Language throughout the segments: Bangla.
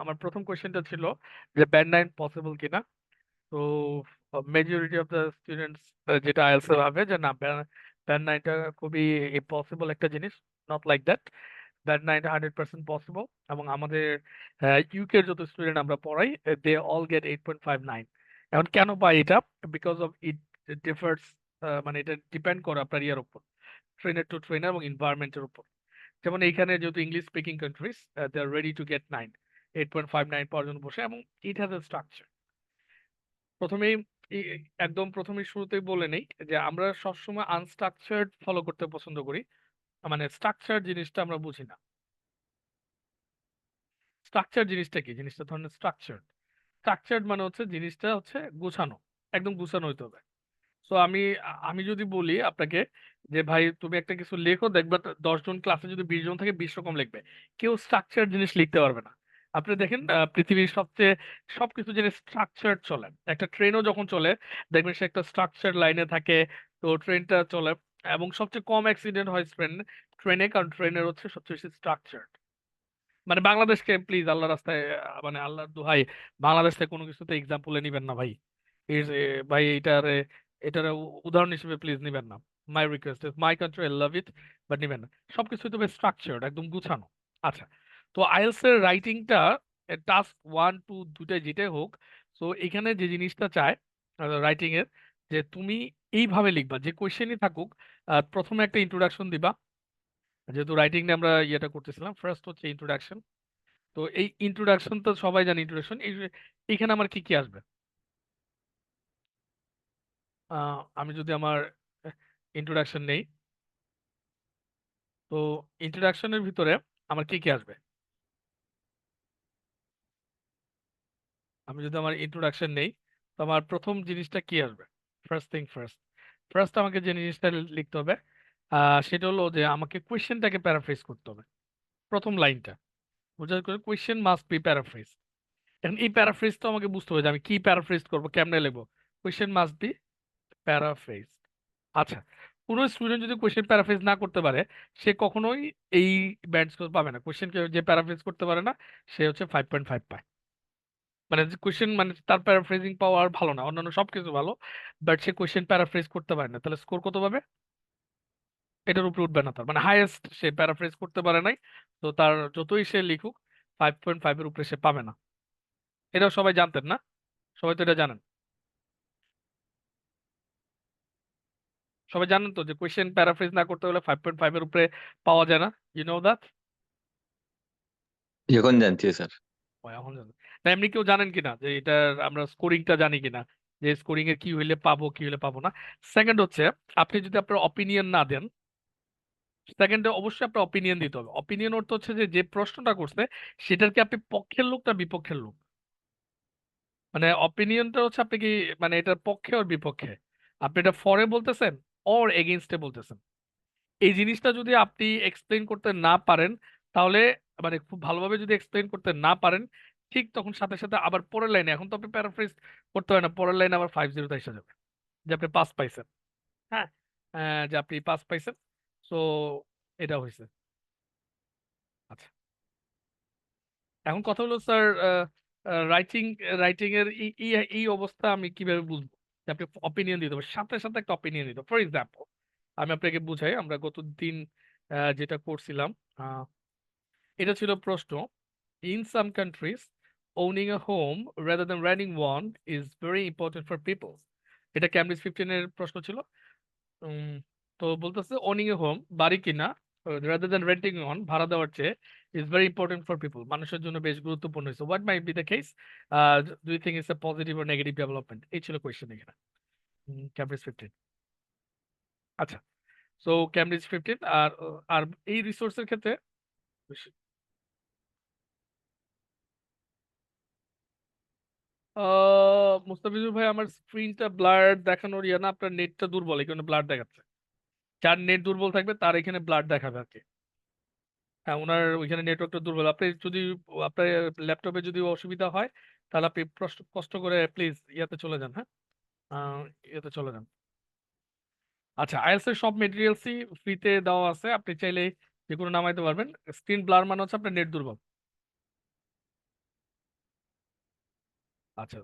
আমার প্রথম কোয়েশ্চেনটা ছিল যে ব্যান্ড নাইন পসিবল কিনা। তো মেজরিটি অফ দ্য স্টুডেন্টস যেটা আইএলটিএস ভাবে যে না, ব্যান্ড নাইনটা খুবই ইম্পসিবল একটা জিনিস। নট লাইক দ্যাট, ব্যান্ড নাইনটা 100% পসিবল। এবং আমাদের ইউকের যত স্টুডেন্ট আমরা পড়াই, দে অল গেট 8.59। এখন কেন পাই এটা? বিকজ অফ ইট ডিফার্স, মানে এটা ডিপেন্ড করে আপনার ইয়ার উপর, ট্রেনার টু ট্রেনার এবং এনভায়রনমেন্টের উপর। যেমন এইখানে যেহেতু English speaking countries, they are ready to get 8.59 পর্যন্ত বসে, এবং ইট হ্যাজ এ স্ট্রাকচার। প্রথমেই একদম প্রথমেই শুরুতেই বলে নেই যে আমরা সবসময় আনস্ট্রাকচার্ড ফলো করতে পছন্দ করি। মানে স্ট্রাকচার জিনিসটা আমরা বুঝি না। স্ট্রাকচার জিনিসটা কি? জিনিসটা ধরনের স্ট্রাকচার, স্ট্রাকচার্ড মানে হচ্ছে জিনিসটা হচ্ছে গোছানো, একদম গোছানো হইতে হবে। সো আমি যদি বলি আপনাকে যে ভাই তুমি একটা কিছু লেখো, দেখবে 10 জন ক্লাসে যদি 20 জন থাকে 20 রকম লিখবে, কেউ স্ট্রাকচার জিনিস লিখতে পারবে না। আপনি দেখেন পৃথিবীর সবচেয়ে সবকিছু জিনিস স্ট্রাকচার চলে। একটা ট্রেনও যখন চলে দেখবেন সে একটা স্ট্রাকচার লাইনে থাকে, তো ট্রেনটা চলে। এবং সবচেয়ে কম অ্যাক্সিডেন্ট হয় ট্রেনে, কারণ ট্রেনের হচ্ছে সবচেয়ে বেশি স্ট্রাকচার। মানে বাংলাদেশকে প্লিজ আল্লাহ রাস্তায়, মানে আল্লাহর দোহাই, বাংলাদেশ থেকে কোনো কিছুতে এক্সাম্পলে নিবেন না ভাই। ভাই এটারে উদাহরণ হিসেবে প্লিজ নিবেন না। My request is, my country, I love it, but নিবেন না। সবকিছু তো বেশ স্ট্রাকচার্ড, একদম গুছানো। আচ্ছা, তো আইএলটিএস এর রাইটিংটা টাস্ক 1 2 দুটাই যেটাই হোক, তো এখানে যে জিনিসটা চায় রাইটিং এর, যে তুমি এইভাবে লিখবা যে কোয়েশ্চেনই থাকুক, প্রথমে একটা ইন্ট্রোডাকশন দিবা। যেহেতু রাইটিং নিয়ে আমরা ইয়েটা করতেছিলাম, ফার্স্ট হচ্ছে ইন্ট্রোডাকশন। তো এই ইন্ট্রোডাকশন তো সবাই জানে, ইন্ট্রোডাকশন এইখানে আমার কি কি আসবে? আমি যদি আমার ইন্ট্রোডাকশন নেই, তো ইন্ট্রোডাকশনের ভিতরে আমার কি কি আসবে? আমি যদি আমার ইন্ট্রোডাকশন নেই, তো আমার প্রথম জিনিসটা কি আসবে? ফার্স্ট থিং ফার্স্ট, ফার্স্ট আমাকে যে জিনিসটা লিখতে হবে সেটা হলো যে আমাকে কোয়েশ্চেনটাকে প্যারাফ্রেজ করতে হবে। প্রথম লাইনটা বোঝার করে, কোয়েশ্চেন মাস্ট বি প্যারাফ্রেজ। এখন এই প্যারাফ্রেজটা আমাকে বুঝতে হবে যে আমি কি প্যারাফ্রেজ করবো, কেমনে লিখবো। Question must be paraphrase. আচ্ছা, কোনো স্টুডেন্ট যদি কোয়েশ্চেন প্যারাফ্রেজ না করতে পারে, সে কখনোই এই ব্যান্ড স্কোর পাবে না। কোয়েশ্চেন যে প্যারাফ্রেজ করতে পারে না, সে হচ্ছে 5.5 পায়। মানে কোয়েশ্চেন, মানে তার প্যারাফ্রেজিং পাওয়ার ভালো না, অন্যান্য সবকিছু ভালো, বাট সে কোয়েশ্চেন প্যারাফ্রেজ করতে পারে না, তাহলে স্কোর কত পাবে? এটার উপরে উঠবে না তার, মানে হাইয়েস্ট সে প্যারাফ্রেজ করতে পারে নাই, তো তার যতই সে লিখুক 5.5 এর উপরে সে পাবে না। এটাও সবাই জানতেন না? সবাই তো এটা জানেন? সবাই জানেন তো যে কোয়েশ্চেন প্যারাফ্রেজ না করতে হলে 5.5 এর উপরে পাওয়া যায় না? You know that? এখন জানছি স্যার। ও, এখন জানেন। না, এমনি কেউ জানেন কিনা যে এটার আমরা স্কোরিংটা জানি কিনা, যে স্কোরিং এর কি হইলে পাবো কি হইলে পাবো না? সেকেন্ড হচ্ছে, আপনি যদি আপনার অপিনিয়ন না দেন, সেকেন্ডে অবশ্যই আপনার অপিনিয়ন দিতে হবে। অপিনিয়ন অর্থ হচ্ছে যে যে প্রশ্নটা করছে সেটার কি আপনি পক্ষের লোক না বিপক্ষের লোক। মানে অপিনিয়নটা হচ্ছে আপনি কি, মানে এটার পক্ষে ওর বিপক্ষে, আপনি এটা ফরে বলতেছেন অর এগেইনস্টে বলতেছেন। এই জিনিসটা যদি আপনি এক্সপ্লেইন করতে না পারেন, তাহলে মানে খুব ভালোভাবে যদি এক্সপ্লেইন করতে না পারেন, ঠিক তখন সাথে সাথে আবার পরের লাইনে, এখন তো আপনি প্যারাফ্রেজ করতে হয় না, পরের লাইনে আবার 5-0 এসে যাবে যে আপনি পাস পাইছেন। হ্যাঁ, যে আপনি পাস পাইছেন। সো এটা হয়েছে। আচ্ছা, এখন কথা হলো স্যার, রাইটিং রাইটিং এর এই এই এই অবস্থা আমি কিভাবে বুঝবো যে আপনি অপিনিয়ন দিতে হবে? সাথে সাথে একটা অপিনিয়ন দিতে হবে। ফর এক্সাম্পল, আমি আপনাকে বুঝাই, আমরা গত দিন যেটা করছিলাম, এটা ছিল প্রশ্ন: in some countries owning a home rather than renting one is very important for people. এটা ক্যামব্রিজ 15 এর প্রশ্ন ছিল। উম, তো বলতেছে ওনিং এ হোম, বাড়ি কিনা, রাদার দ্যান রেন্টিং অন, ভাড়া দেওয়ার চেয়ে, is very important for people, মানুষের জন্য বেশ গুরুত্বপূর্ণ হয়েছে। What might be the case, do you think it's a positive or negative development? এই ছিল কোয়েশ্চেন এখানে, ক্যামব্রিজ 15। আচ্ছা, সো ক্যামব্রিজ 15। আর আর এই রিসোর্সের ক্ষেত্রে মুস্তাফিজুর ভাই, আমার স্ক্রিনটা ব্লার দেখানোর ইয়ে না, আপনার নেটটা দুর্বল, এই কারণে ব্লার দেখাচ্ছে। যার নেট দুর্বল থাকবে তার এখানে ব্লার দেখাবে আর কি। হ্যাঁ, ওনার ওইখানে নেটওয়ার্কটা দুর্বল। আপনি যদি আপনার ল্যাপটপে যদি অসুবিধা হয়, তাহলে আপনি কষ্ট করে প্লিজ ইয়াতে চলে যান। হ্যাঁ, ইয়াতে চলে যান। আচ্ছা, আইএলটিএস এর সব মেটেরিয়ালসই ফ্রিতে দেওয়া আছে, আপনি চাইলে যে কোনো নামাইতে পারবেন। স্ক্রিন ব্লার মানে হচ্ছে আপনার নেট দুর্বল। আচ্ছা,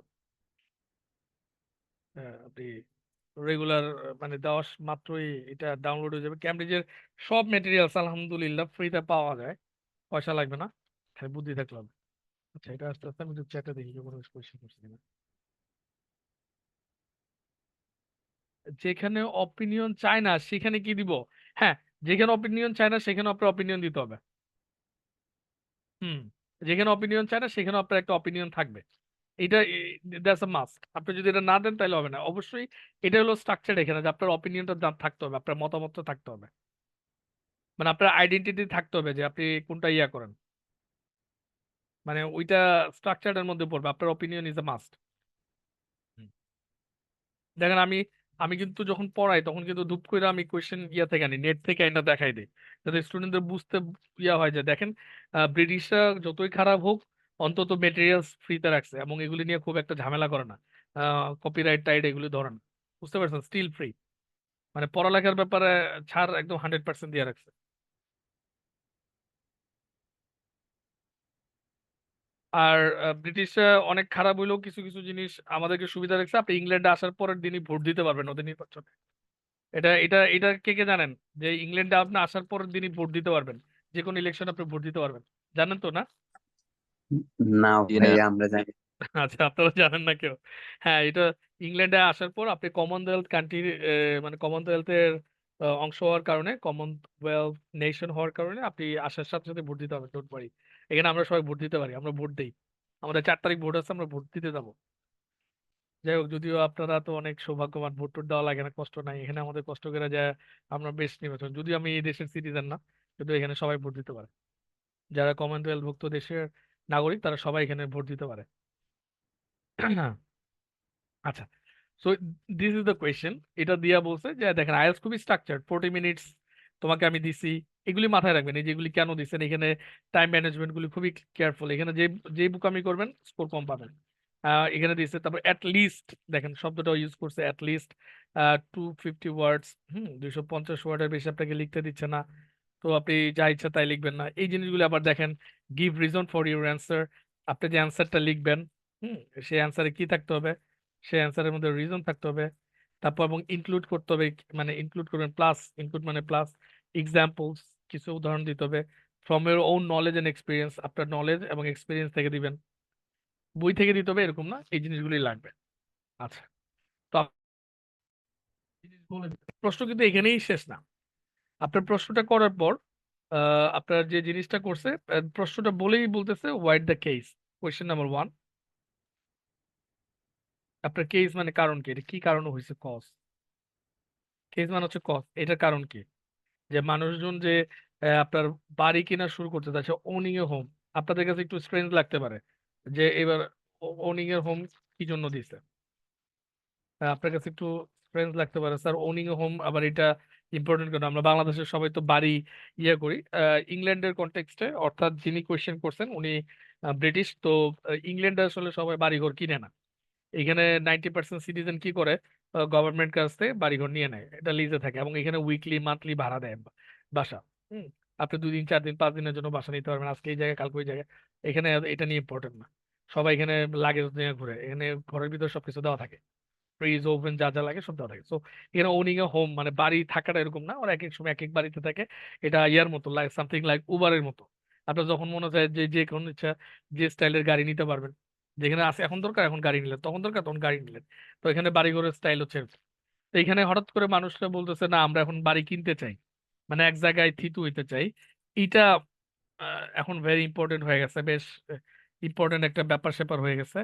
আপনি রেগুলার মানে দেওয়া মাত্রই এটা ডাউনলোড হয়ে যাবে। ক্যামব্রিজের সব মেটেরিয়ালস আলহামদুলিল্লাহ ফ্রিতে পাওয়া যায়, পয়সা লাগবে না, খালি বুদ্ধি থাকলে হবে। আচ্ছা, এটা আস্তে আস্তে আমি একটু চ্যাটে দেখি কেউ কোনো কোয়েশ্চেন করছে কিনা। যেখানে অপিনিয়ন চায় না সেখানে কি দিব? হ্যাঁ, যেখানে অপিনিয়ন চায় না সেখানে আপনার অপিনিয়ন দিতে হবে। হুম, যেখানে অপিনিয়ন চায় না সেখানে আপনার একটা অপিনিয়ন থাকবে। এটা দ্যাটস আ মাস্ট। আপনি যদি এটা না দেন তাহলে হবে না অবশ্যই। এটা হলো স্ট্রাকচার এখানে, যে আপনার অপিনিয়নটা থাকতে হবে, আপনার মতামতটা থাকতে হবে, মানে আপনার আইডেন্টিটি থাকতে হবে যে আপনি কোনটা ইয়া করেন, মানে ওইটা স্ট্রাকচারের মধ্যে পড়বে। আপনার অপিনিয়ন ইজ আ মাস্ট। দেখেন, আমি আমি কিন্তু যখন পড়াই তখন কিন্তু ধুপ করে আমি কোয়েশ্চেন ইয়া থেকে আনি, নেট থেকে আইনা দেখাই দিই, যাতে স্টুডেন্টদের বুঝতে ইয়া হয় যে দেখেন, ব্রিটিশরা যতই খারাপ হোক অন্তত মেটেরিয়ালস ফ্রিতে রাখছে এবং এগুলি নিয়ে খুব একটা ঝামেলা করে না, কপিরাইট টাইট এগুলি ধরে না। বুঝতে পারছেন, স্টিল ফ্রি, মানে পড়ালেখার ব্যাপারে ছাড় একদম 100% দিয়ে রাখছে। আর ব্রিটিশরা অনেক খারাপ হইলেও কিছু কিছু জিনিস আমাদেরকে সুবিধা রাখছে। আপনি ইংল্যান্ডে আসার পরের দিনই ভোট দিতে পারবেন ওদের নির্বাচনে। এটা কে কে জানেন যে ইংল্যান্ডে আপনি আসার পরের দিনই ভোট দিতে পারবেন, যে কোনো ইলেকশন আপনি ভোট দিতে পারবেন? জানেন তো না? না জি না। ভাই, আমরা জানি। আচ্ছা, আপনারা জানেন না কেউ? হ্যাঁ, এটা ইংল্যান্ডে আসার পর আপনি কমনওয়েলথ কান্ট্রি, মানে কমনওয়েলথের অংশ হওয়ার কারণে, কমনওয়েলথ নেশন হওয়ার কারণে আপনি আসার সাথে সাথে ভোট দিতে হবে, ডোন্ট ওয়ারি। এখানে আমরা সবাই ভোট দিতে পারি, আমরা ভোট দেই। আমাদের 4 তারিখ ভোট আছে, আমরা ভোট দিতে যাবো। যাই হোক, যদিও আপনারা তো অনেক সৌভাগ্যবান, ভোট টোট দেওয়া লাগে না, কষ্ট নাই। এখানে আমাদের কষ্ট করে যায়, আমরা বেশ নির্বাচন, যদিও আমি এই দেশের সিটিজেন না, কিন্তু এখানে সবাই ভোট দিতে পারে। যারা কমনওয়েলথ ভুক্ত দেশের নাগরিক তারা সবাই এখানে ভোট দিতে পারে। আচ্ছা, so this is the question. এটা দিয়া বলছে যে দেখেন, আইএলটিএস খুবই স্ট্রাকচার্ড, 40 মিনিটস তোমাকে আমি দিছি। এগুলি মাথায় রাখবেন, এই যেগুলি কেন দিচ্ছেন এখানে, টাইম ম্যানেজমেন্ট গুলি খুবই কেয়ারফুল। এখানে যে যে বুকামি করবেন স্কোর কম পাবেন। এখানে দিচ্ছে, তারপর অ্যাট লিস্ট, দেখেন শব্দটা ইউজ করছে অ্যাট লিস্ট 250 ওয়ার্ডস। 250 ওয়ার্ডের বেশি আপনাকে লিখতে দিচ্ছে না। তো আপনি যা ইচ্ছা তাই লিখবেন না, এই জিনিসগুলো আবার দেখেন। Give reason for your answer, আপনি যে অ্যান্সারটা লিখবেন, হুম, সেই অ্যান্সারে কি থাকতে হবে? সেই অ্যান্সারের মধ্যে রিজন থাকতে হবে। তারপর এবং ইনক্লুড করতে হবে, মানে ইনক্লুড করবেন, প্লাস ইনক্লুড মানে প্লাস এক্সাম্পলস, কিছু উদাহরণ দিতে হবে। From your own knowledge and experience, আপনার নলেজ এবং এক্সপিরিয়েন্স থেকে দিবেন, বই থেকে দিতে হবে এরকম না, এই জিনিসগুলি লাগবে। আচ্ছা, তো জিনিস বলে দিতে- প্রশ্ন কিন্তু এখানেই শেষ না। আপনার প্রশ্নটা করার পর আপনার যে জিনিসটা করছে, প্রশ্নটা বলেই বলতেছে white the case. Question number 1, আপনার কেস মানে কারণ কি, এটা কি কারণে হয়েছে, কজ। কেস মানে হচ্ছে কজ, এটার কারণ কি? যে মানুষজন যে আপনার বাড়ি কেনা শুরু করতে চাচ্ছে, ওনিং এ হোম। আপনাদের কাছে একটু স্ট্রেঞ্জ লাগতে পারে যে এবার ওনিং এর হোম কি জন্য দিছে, আপনার কাছে একটু স্ট্রেঞ্জ লাগতে পারে স্যার, ওনিং এ হোম আবার এটা ইম্পর্টেন্ট কেন? আমরা বাংলাদেশের সবাই তো বাড়ি ইয়ে করি। ইংল্যান্ডের কনটেক্সটে, অর্থাৎ যিনি কোয়েশ্চেন করছেন উনি ব্রিটিশ, তো ইংল্যান্ডে আসলে সবাই বাড়িঘর কিনে না। এখানে 90% সিটিজেন কি করে, গভর্নমেন্ট কাছ থেকে বাড়িঘর নিয়ে নেয়, এটা লিজে থাকে, এবং এখানে উইকলি মান্থলি ভাড়া দেয় বাসা। হুম, আপনি 2 দিন 4 দিন 5 দিনের জন্য বাসা নিতে পারবেন, আজকে এই জায়গায় কালকে ওই জায়গায়। এখানে এটা নিয়ে ইম্পর্টেন্ট না, সবাই এখানে লাগেজ নিয়ে ঘুরে, এখানে ঘরের ভিতর সবকিছু দেওয়া থাকে, ফ্রিজ ওভেন যা যা লাগে সব দেওয়া থাকে। সো এখানে ওনিং এ হোম মানে বাড়ি থাকাটা এরকম না, ওরা এক এক সময় এক এক বাড়িতে থাকে। এটা ইয়ার মতো, লাইক সামথিং লাইক উবারের মতো। আপনার যখন মনে চায় যে যে কোনো ইচ্ছা যে স্টাইলের গাড়ি নিতে পারবেন, যেখানে আছে এখন দরকার এখন গাড়ি নিলেন, তখন দরকার তখন গাড়ি নিলেন। তো এখানে বাড়ি ঘরের স্টাইল হচ্ছে এরকম। তো এখানে হঠাৎ করে মানুষরা বলতেছে না আমরা এখন বাড়ি কিনতে চাই, মানে এক জায়গায় থিতু হইতে চাই। এটা এখন ভেরি ইম্পর্টেন্ট হয়ে গেছে, বেশ ইম্পর্টেন্ট একটা ব্যাপার স্যাপার হয়ে গেছে।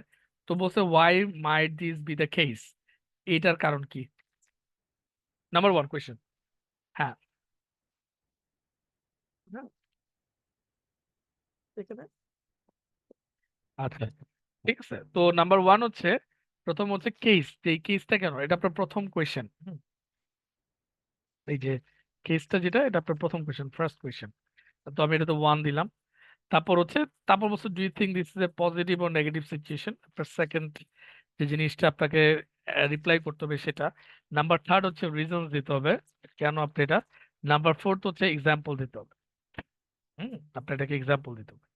তো বলছে why might this be the case, এটার কারণ কি? Number 1 question. হ্যাঁ, হ্যাঁ, এখানে আচ্ছা, ঠিক আছে। তো নাম্বার 1 হচ্ছে, প্রথম হচ্ছে কেস, এই কেসটা কেন, এটা আপনার প্রথম কোয়েশ্চেন। এই যে কেসটা যেটা, এটা আপনার প্রথম কোয়েশ্চেন, ফার্স্ট কোয়েশ্চেন। তো আমি এটা তো 1 দিলাম। তারপর হচ্ছে, তারপর বলছে do you think this is a positive or negative situation, আপনার সেকেন্ড যে জিনিসটা আপনাকে রিপ্লাই করতে হবে সেটা। নাম্বার 3 হচ্ছে রিজনস দিতে হবে কেন আপনি এটা। নাম্বার 4 হচ্ছে এক্সাম্পল দিতে হবে। আপনার এটাকে এক্সাম্পল দিতে হবে।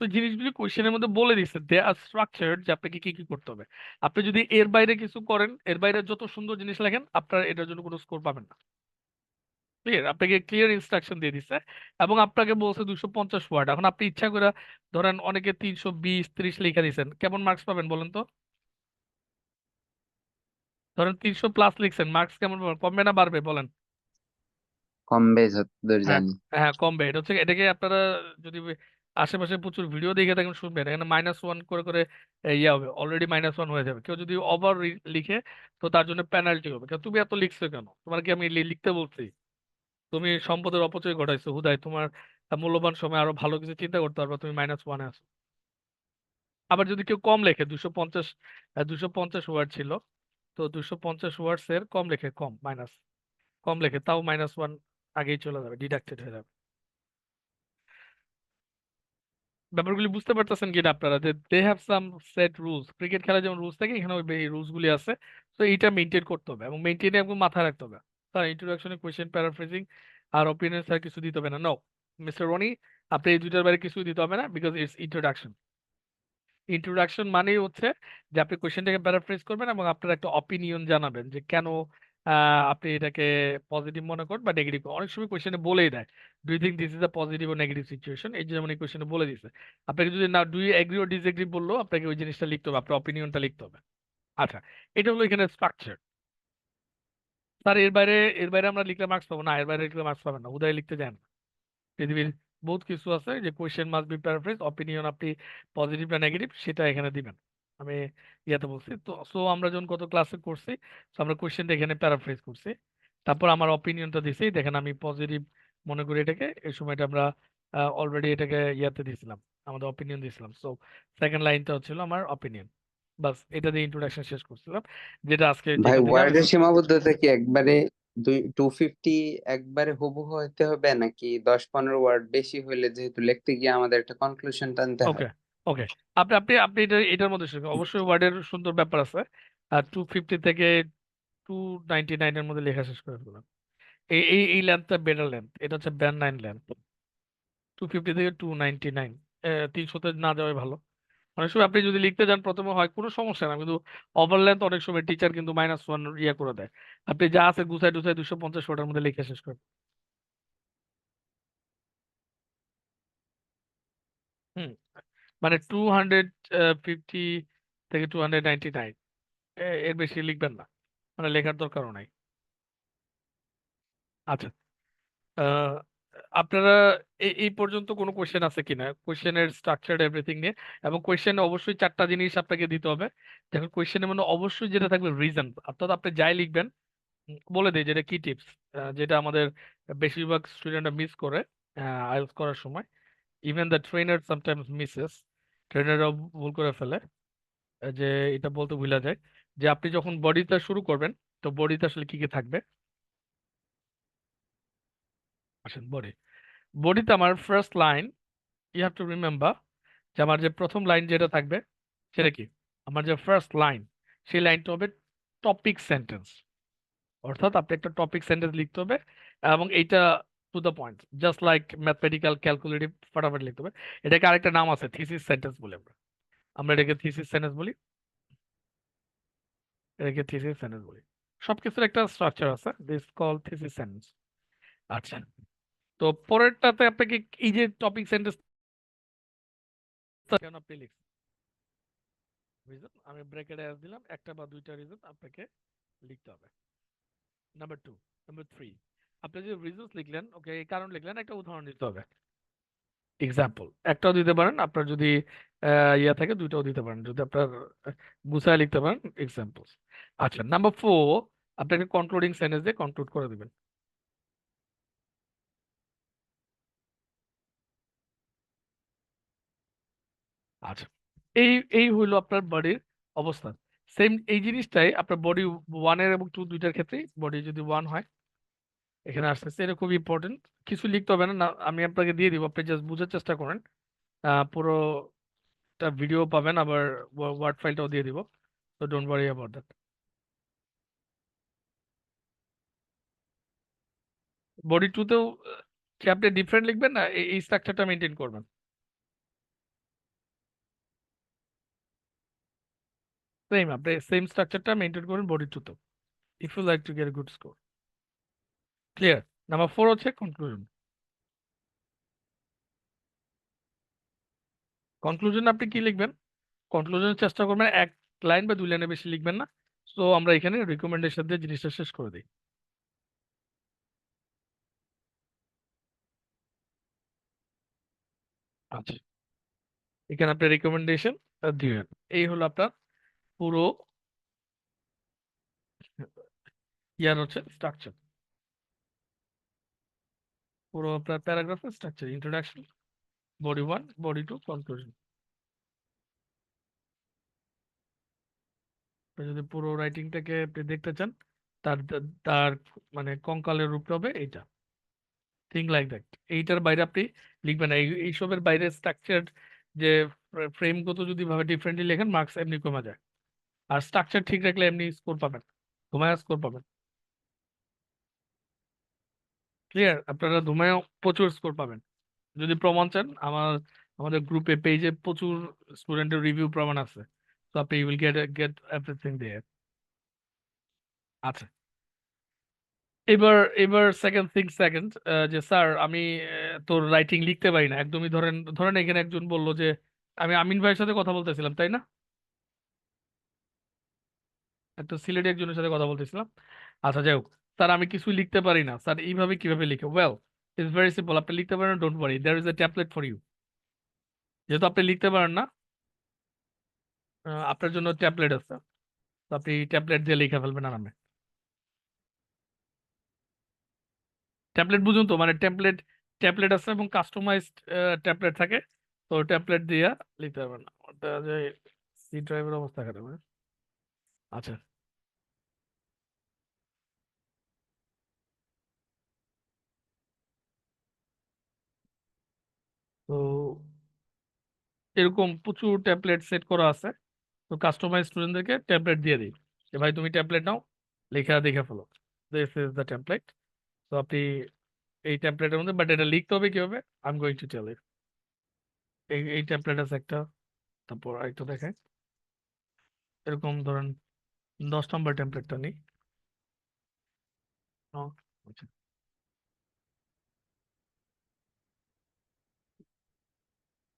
তো জিনিসগুলি কোয়েশ্চেনের মধ্যে বলে দিচ্ছে, দে আর স্ট্রাকচার্ড, যে আপনাকে কি কি করতে হবে। আপনি যদি এর বাইরে কিছু করেন, এর বাইরে যত সুন্দর জিনিস লেখেন, আপনার এটার জন্য কোনো স্কোর পাবেন না। ক্লিয়ার? আপনাকে ক্লিয়ার ইনস্ট্রাকশন দিয়ে দিচ্ছে এবং আপনাকে বলছে 250 ওয়ার্ড। এখন আপনি ইচ্ছা করে ধরেন অনেকে 320-30 লিখে দিচ্ছেন, কেমন মার্কস পাবেন বলেন তো? ধরেন 300+ লিখছেন, মার্কস কেমন পাবেন? কমবে না বাড়বে বলেন? কমবে যতদূর হ্যাঁ, জানি। হ্যাঁ, কমবে। এটা হচ্ছে, এটাকে আপনারা যদি আশেপাশে প্রচুর ভিডিও দেখে থাকেন, শুনবেন, এখানে -1 করে করে ইয়ে হবে, অলরেডি -1 হয়ে যাবে। কেউ যদি ওভার লিখে, তো তার জন্য পেনাল্টি হবে। কেন তুমি এত লিখছো কেন? তোমার কি আমি লিখতে বলছি? তুমি সম্পদের অপচয় ঘটাইছো হুদাই। তোমার মূল্যবান সময় আরো ভালো কিছু চিন্তা করতে পারবে, তুমি -1 আছো। আবার যদি কেউ কম লেখে, 250 ওয়ার্ড ছিল, তো 250 ওয়ার্ডস এর কম লেখে, কম মাইনাস, কম লেখে, তাও -1 আগেই চলে যাবে, ডিডাক্টেড হয়ে যাবে। ব্যাপারগুলি বুঝতে পারতেছেন কিনা আপনারা, যে they have some set rules. Cricket খেলা যেমন রুলস থাকে, এখানে ওই রুলস গুলি আছে। তো এইটা মেনটেন করতে হবে এবং মেনটেনে একদম মাথায় রাখতে হবে। তার ইন্ট্রোডাকশনে কোয়েশ্চেন, প্যারাফ্রেজিং আর ওপিনিয়ন স্যার কিছু দিতে হবে না। নো, মিস্টার রনি, আপনি এই দুইটার বাইরে কিছু দিতে হবে না, বিকজ ইটস ইন্ট্রোডাকশন। ইন্ট্রোডাকশন মানেই হচ্ছে যে আপনি কোয়েশ্চেনটাকে প্যারাফ্রেজ করবেন এবং আপনার একটা অপিনিয়ন জানাবেন যে কেন আপনি এটাকে পজিটিভ মনে করেন বা নেগেটিভ। অনেক সময় কোয়েশ্চেনে বলেই দেয়, do you think this is a positive or negative situation, এই যে যেমন এই কোয়েশ্চেনে বলে দিছে। আপনাকে যদি না do you agree or disagree বললো, আপনাকে ওই জিনিসটা লিখতে হবে, আপনার অপিনিয়নটা লিখতে হবে। আচ্ছা, এটা হলো এখানে স্ট্রাকচার। স্যার এর বাইরে আমরা লিখলে মার্কস পাবো না, এর বাইরে লিখলে মার্কস পাবেন না, উদয় লিখতে দেন। পৃথিবীর বহুত কিছু আছে যে question must be paraphrase, opinion আপনি পজিটিভ না নেগেটিভ সেটা এখানে দিবেন। আমি ইয়াতে বলছি তো। সো আমরা যখন কত ক্লাসে করছি, তো আমরা কোয়েশ্চেনটা এখানে প্যারাফ্রেজ করছি, তারপর আমার অপিনিয়নটা দিছি। দেখেন আমি পজিটিভ মনে করি এটাকে, এই সময়টা আমরা অলরেডি এটাকে ইয়াতে দিছিলাম, আমাদের অপিনিয়ন দিছিলাম। সো সেকেন্ড লাইনটা হচ্ছিল আমার অপিনিয়ন। বাস, এটা দিয়ে ইন্ট্রোডাকশন শেষ করছিলাম, যেটা আজকে ভাই, যেখান থেকে আমি ওয়ার্ডের সীমাবদ্ধতা কি একবারে 250 একবারে হুবহু হইতে হবে, নাকি 10-15 ওয়ার্ড বেশি হইলে যেহেতু লিখতে গিয়ে আমাদের একটা কনক্লুশন টানতে ওকে, হয়? ওকে, আপনি আপনি আপনি এটার মধ্যে শিখবেন অবশ্যই। ওয়ার্ডের সুন্দর ব্যাপার আছে। আর 250 থেকে 299-এর মধ্যে লেখা শেষ করে ফেললাম। এই লেন্থটা বেটার লেন্থ, এটা হচ্ছে ব্যান্ড 9 লেন্থ। 250 থেকে 299, 300-তে না যাওয়াই ভালো। অনেক সময় আপনি যদি লিখতে যান প্রথমে হয় কোনো সমস্যা না, কিন্তু ওভার লেন্থ অনেক সময় টিচার কিন্তু -1 ইয়ে করে দেয়। আপনি যা আছে গুছাই টুছাই 250 ওয়ার্ডের মধ্যে লিখে শেষ করেন। হুম, মানে 250 থেকে 299, এর বেশি লিখবেন না, মানে লেখার দরকারও নাই। আচ্ছা, আহ, আপনারা এই পর্যন্ত কোনো কোশ্চেন আছে কিনা কোশ্চেনের স্ট্রাকচার এভরিথিং নিয়ে? এবং কোশ্চেনে অবশ্যই 4টা জিনিস আপনাকে দিতে হবে। দেখুন, কোশ্চেনের মধ্যে অবশ্যই যেটা থাকবে রিজন, অর্থাৎ আপনি যাই লিখবেন, বলে দিই যেটা কি টিপস, যেটা আমাদের বেশিরভাগ স্টুডেন্টরা মিস করে আইএলটিএস করার সময়। Even the trainer sometimes misses, ট্রেনাররাও ভুল করে ফেলে, যে এটা বলতে ভুলা যায়, যে আপনি যখন বডিটা শুরু করবেন, তো বডিতে আসলে কি কি থাকবে। আসেন, বডিতে আমার first line, you have to remember, যে আমার যে প্রথম লাইন যেটা থাকবে সেটা কি, আমার যে ফার্স্ট লাইন, সেই লাইনটা হবে টপিক সেন্টেন্স। অর্থাৎ আপনি একটা টপিক সেন্টেন্স লিখতে হবে এবং এইটা to the point, just like mathematical calculative, ফাটাফাটি লিখতে হবে। এটাকে আরেকটা নাম আছে, থিসিস সেন্টেন্স বলে। আমরা আমরা এটাকে থিসিস সেন্টেন্স বলি, এটাকে থিসিস সেন্টেন্স বলি। সবকিছুর একটা স্ট্রাকচার আছে, দিস কল থিসিস সেন্টেন্স। আচ্ছা, তো পরেরটাতে আপনাকে এই যে টপিক সেন্টেন্স কেন আপনি লিখছেন, রিজন আমি ব্র্যাকেটে অ্যাড দিলাম, একটা বা দুইটা রিজন আপনাকে লিখতে হবে। নাম্বার 2, নাম্বার 3, আপনি যে রিজনস লিখলেন, ওকে, এই কারণ লিখলেন, একটা উদাহরণ দিতে হবে, এক্সাম্পল। একটাও দিতে পারেন, আপনার যদি ইয়া থাকে দুইটাও দিতে পারেন, যদি আপনার গুছায় লিখতে পারেন, এক্সাম্পলস। আচ্ছা, নাম্বার 4, আপনাকে কনক্লুডিং সেন্টেন্স দিয়ে কনক্লুড করে দিবেন। আচ্ছা, এই এই হইলো আপনার বডির অবস্থান। সেম এই জিনিসটাই আপনার বডি 1 এবং 2 দুইটার ক্ষেত্রেই, বডি যদি 1 হয়, এখানে আসতেছে, এটা খুব ইম্পর্টেন্ট। কিছু লিখতে হবে না, আমি আপনাকে দিয়ে দিব, আপনি জাস্ট বুঝার চেষ্টা করেন। পুরোটা ভিডিও পাবেন, আবার ওয়ার্ড ফাইলটাও দিয়ে দিব, তো don't worry about that. Body 2-তেও কি আপনি ডিফারেন্ট লিখবেন না, এই স্ট্রাকচারটা মেনটেন করবেন? সেম আপনি সেম স্ট্রাকচারটা মেনটেন করুন বডি টুতে, if you like to get good score. Clear? Number 4 হচ্ছে কনক্লুশন। কনক্লুশন আপনি কি লিখবেন? কনক্লুশনের চেষ্টা করবেন এক লাইন বা 2 লাইনের বেশি লিখবেন না। সো আমরা এখানে রিকমেন্ডেশন দিয়ে জিনিসটা শেষ করে দিই। আচ্ছা, এখানে আপনি রিকমেন্ডেশন দিবেন। এই হলো আপনার পুরো ইয়ার হচ্ছে স্ট্রাকচার, পুরো আপনার প্যারাগ্রাফের structure: introduction, body 1, body 2, conclusion. যদি পুরো রাইটিংটাকে আপনি দেখতে চান, তার তার তার মানে কঙ্কালের রূপটা হবে এইটা, থিং লাইক দ্যাট। এইটার বাইরে আপনি লিখবেন না। এইসবের বাইরে স্ট্রাকচার যে ফ্রেমগত যদি ভাবে ডিফারেন্টলি লেখেন, মার্কস এমনি কমে যায়। আর স্ট্রাকচার ঠিক রাখলে এমনি স্কোর পাবেন, ঘুমায় স্কোর পাবেন। ক্লিয়ার? আপনারা ধুমায়ও প্রচুর স্কোর পাবেন। যদি প্রমাণ চান, আমাদের গ্রুপে পেজে প্রচুর স্টুডেন্টের রিভিউ প্রমাণ আছে। তো আপনি উইল গেট এভরিথিং দেয়ার। আচ্ছা, এবার এবার সেকেন্ড থিং সেকেন্ড, যে স্যার আমি তোর রাইটিং লিখতে পারি না একদমই। ধরেন ধরেন এখানে একজন বললো যে আমি আমিন ভাইয়ের সাথে কথা বলতেছিলাম, তাই না? একটা সিলেটি একজনের সাথে কথা বলতেছিলাম। আচ্ছা, যাই হোক, স্যার আমি কিছু লিখতে পারি না স্যার, এইভাবে কিভাবে লিখে? Well, it's very simple. আপনি লিখতে পারেন, don't worry, there is a tablet for you. যেহেতু আপনি লিখতে পারেন না, আপনার জন্য ট্যাবলেট আছে। তো আপনি ট্যাবলেট দিয়ে লিখে ফেলবেন আরামে। ট্যাবলেট বুঝুন তো, মানে ট্যাবলেট ট্যাবলেট আছে এবং কাস্টমাইজড ট্যাবলেট থাকে। তো ট্যাবলেট দিয়ে লিখতে পারবেন না। ওটা যে সি ড্রাইভের অবস্থা খারাপ, হ্যাঁ? আচ্ছা, তো এরকম প্রচুর ট্যাবলেট সেট করা আছে। তো কাস্টমাইজ স্টুডেন্টদেরকে ট্যাবলেট দিয়ে দিই যে ভাই তুমি ট্যাবলেট নাও, লেখা দেখে ফেলো, দিস ইজ দ্য টেমপ্লেট। তো আপনি এই টেমপ্লেটের মধ্যে, বাট এটা লিখতে হবে কিভাবে, I am going to tell you. এই টেমপ্লেট আছে একটা, তারপর আরেকটা দেখায়। এরকম ধরেন 10 নম্বর টেমপ্লেটটা নিই। ও, আচ্ছা,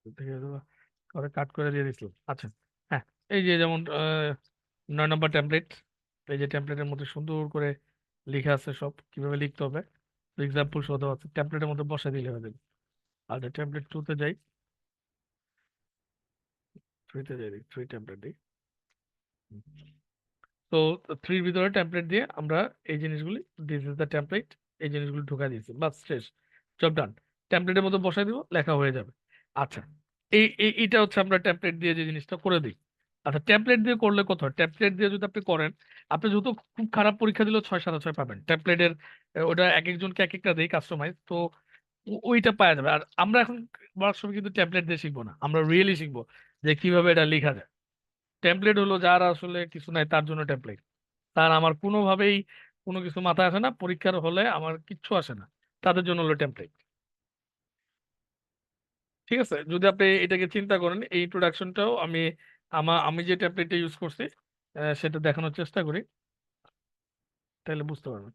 দেখে করে কাট করে দিয়ে দিছিলাম। আচ্ছা, হ্যাঁ, এই যে যেমন 9 নম্বর টেমপ্লেট। এই যে টেমপ্লেটের মধ্যে সুন্দর করে লেখা আছে সব কিভাবে লিখতে হবে। এক্সাম্পল সহ দেওয়া আছে, টেমপ্লেটের মধ্যে বসা দিলে হয়ে যাবে। আর টেমপ্লেট 2-তে যাই, 3-তে যাই, 3 টেমপ্লেট দিই। তো 3-র ভিতরে টেমপ্লেট দিয়ে আমরা এই জিনিসগুলি, দিস ইজ দ্য টেমপ্লেট, এই জিনিসগুলি ঢুকাই দিয়েছি, বাস শেষ, জব ডান। টেমপ্লেটের মধ্যে বসাই দিব, লেখা হয়ে যাবে। আচ্ছা, এইটা হচ্ছে আমরা টেমপ্লেট দিয়ে যে জিনিসটা করে দিই। আচ্ছা, টেমপ্লেট দিয়ে করলে কত হয়? টেমপ্লেট দিয়ে যদি আপনি করেন, আপনি যেহেতু খুব খারাপ পরীক্ষা দিলেও 6 6.5 পাবেন টেমপ্লেটের। ওটা এক একজনকে এক একটা দেই কাস্টমাইজ, তো ওইটা পাওয়া যাবে। আর আমরা এখন ওয়ার্কশপে কিন্তু ট্যাবলেট দিয়ে শিখবো না, আমরা রিয়েলি শিখবো যে কিভাবে এটা লেখা যায়। টেমপ্লেট হলো যার আসলে কিছু নাই তার জন্য টেমপ্লেট। তার আমার কোনোভাবেই কোনো কিছু মাথায় আসে না, পরীক্ষার হলে আমার কিচ্ছু আসে না, তাদের জন্য হলো টেমপ্লেট। ঠিক আছে? যদি আপনি এটাকে চিন্তা করেন, এই ইন্ট্রোডাকশনটাও আমি যে টেমপ্লেটটা ইউজ করছি সেটা দেখানোর চেষ্টা করি, তাহলে বুঝতে পারবেন।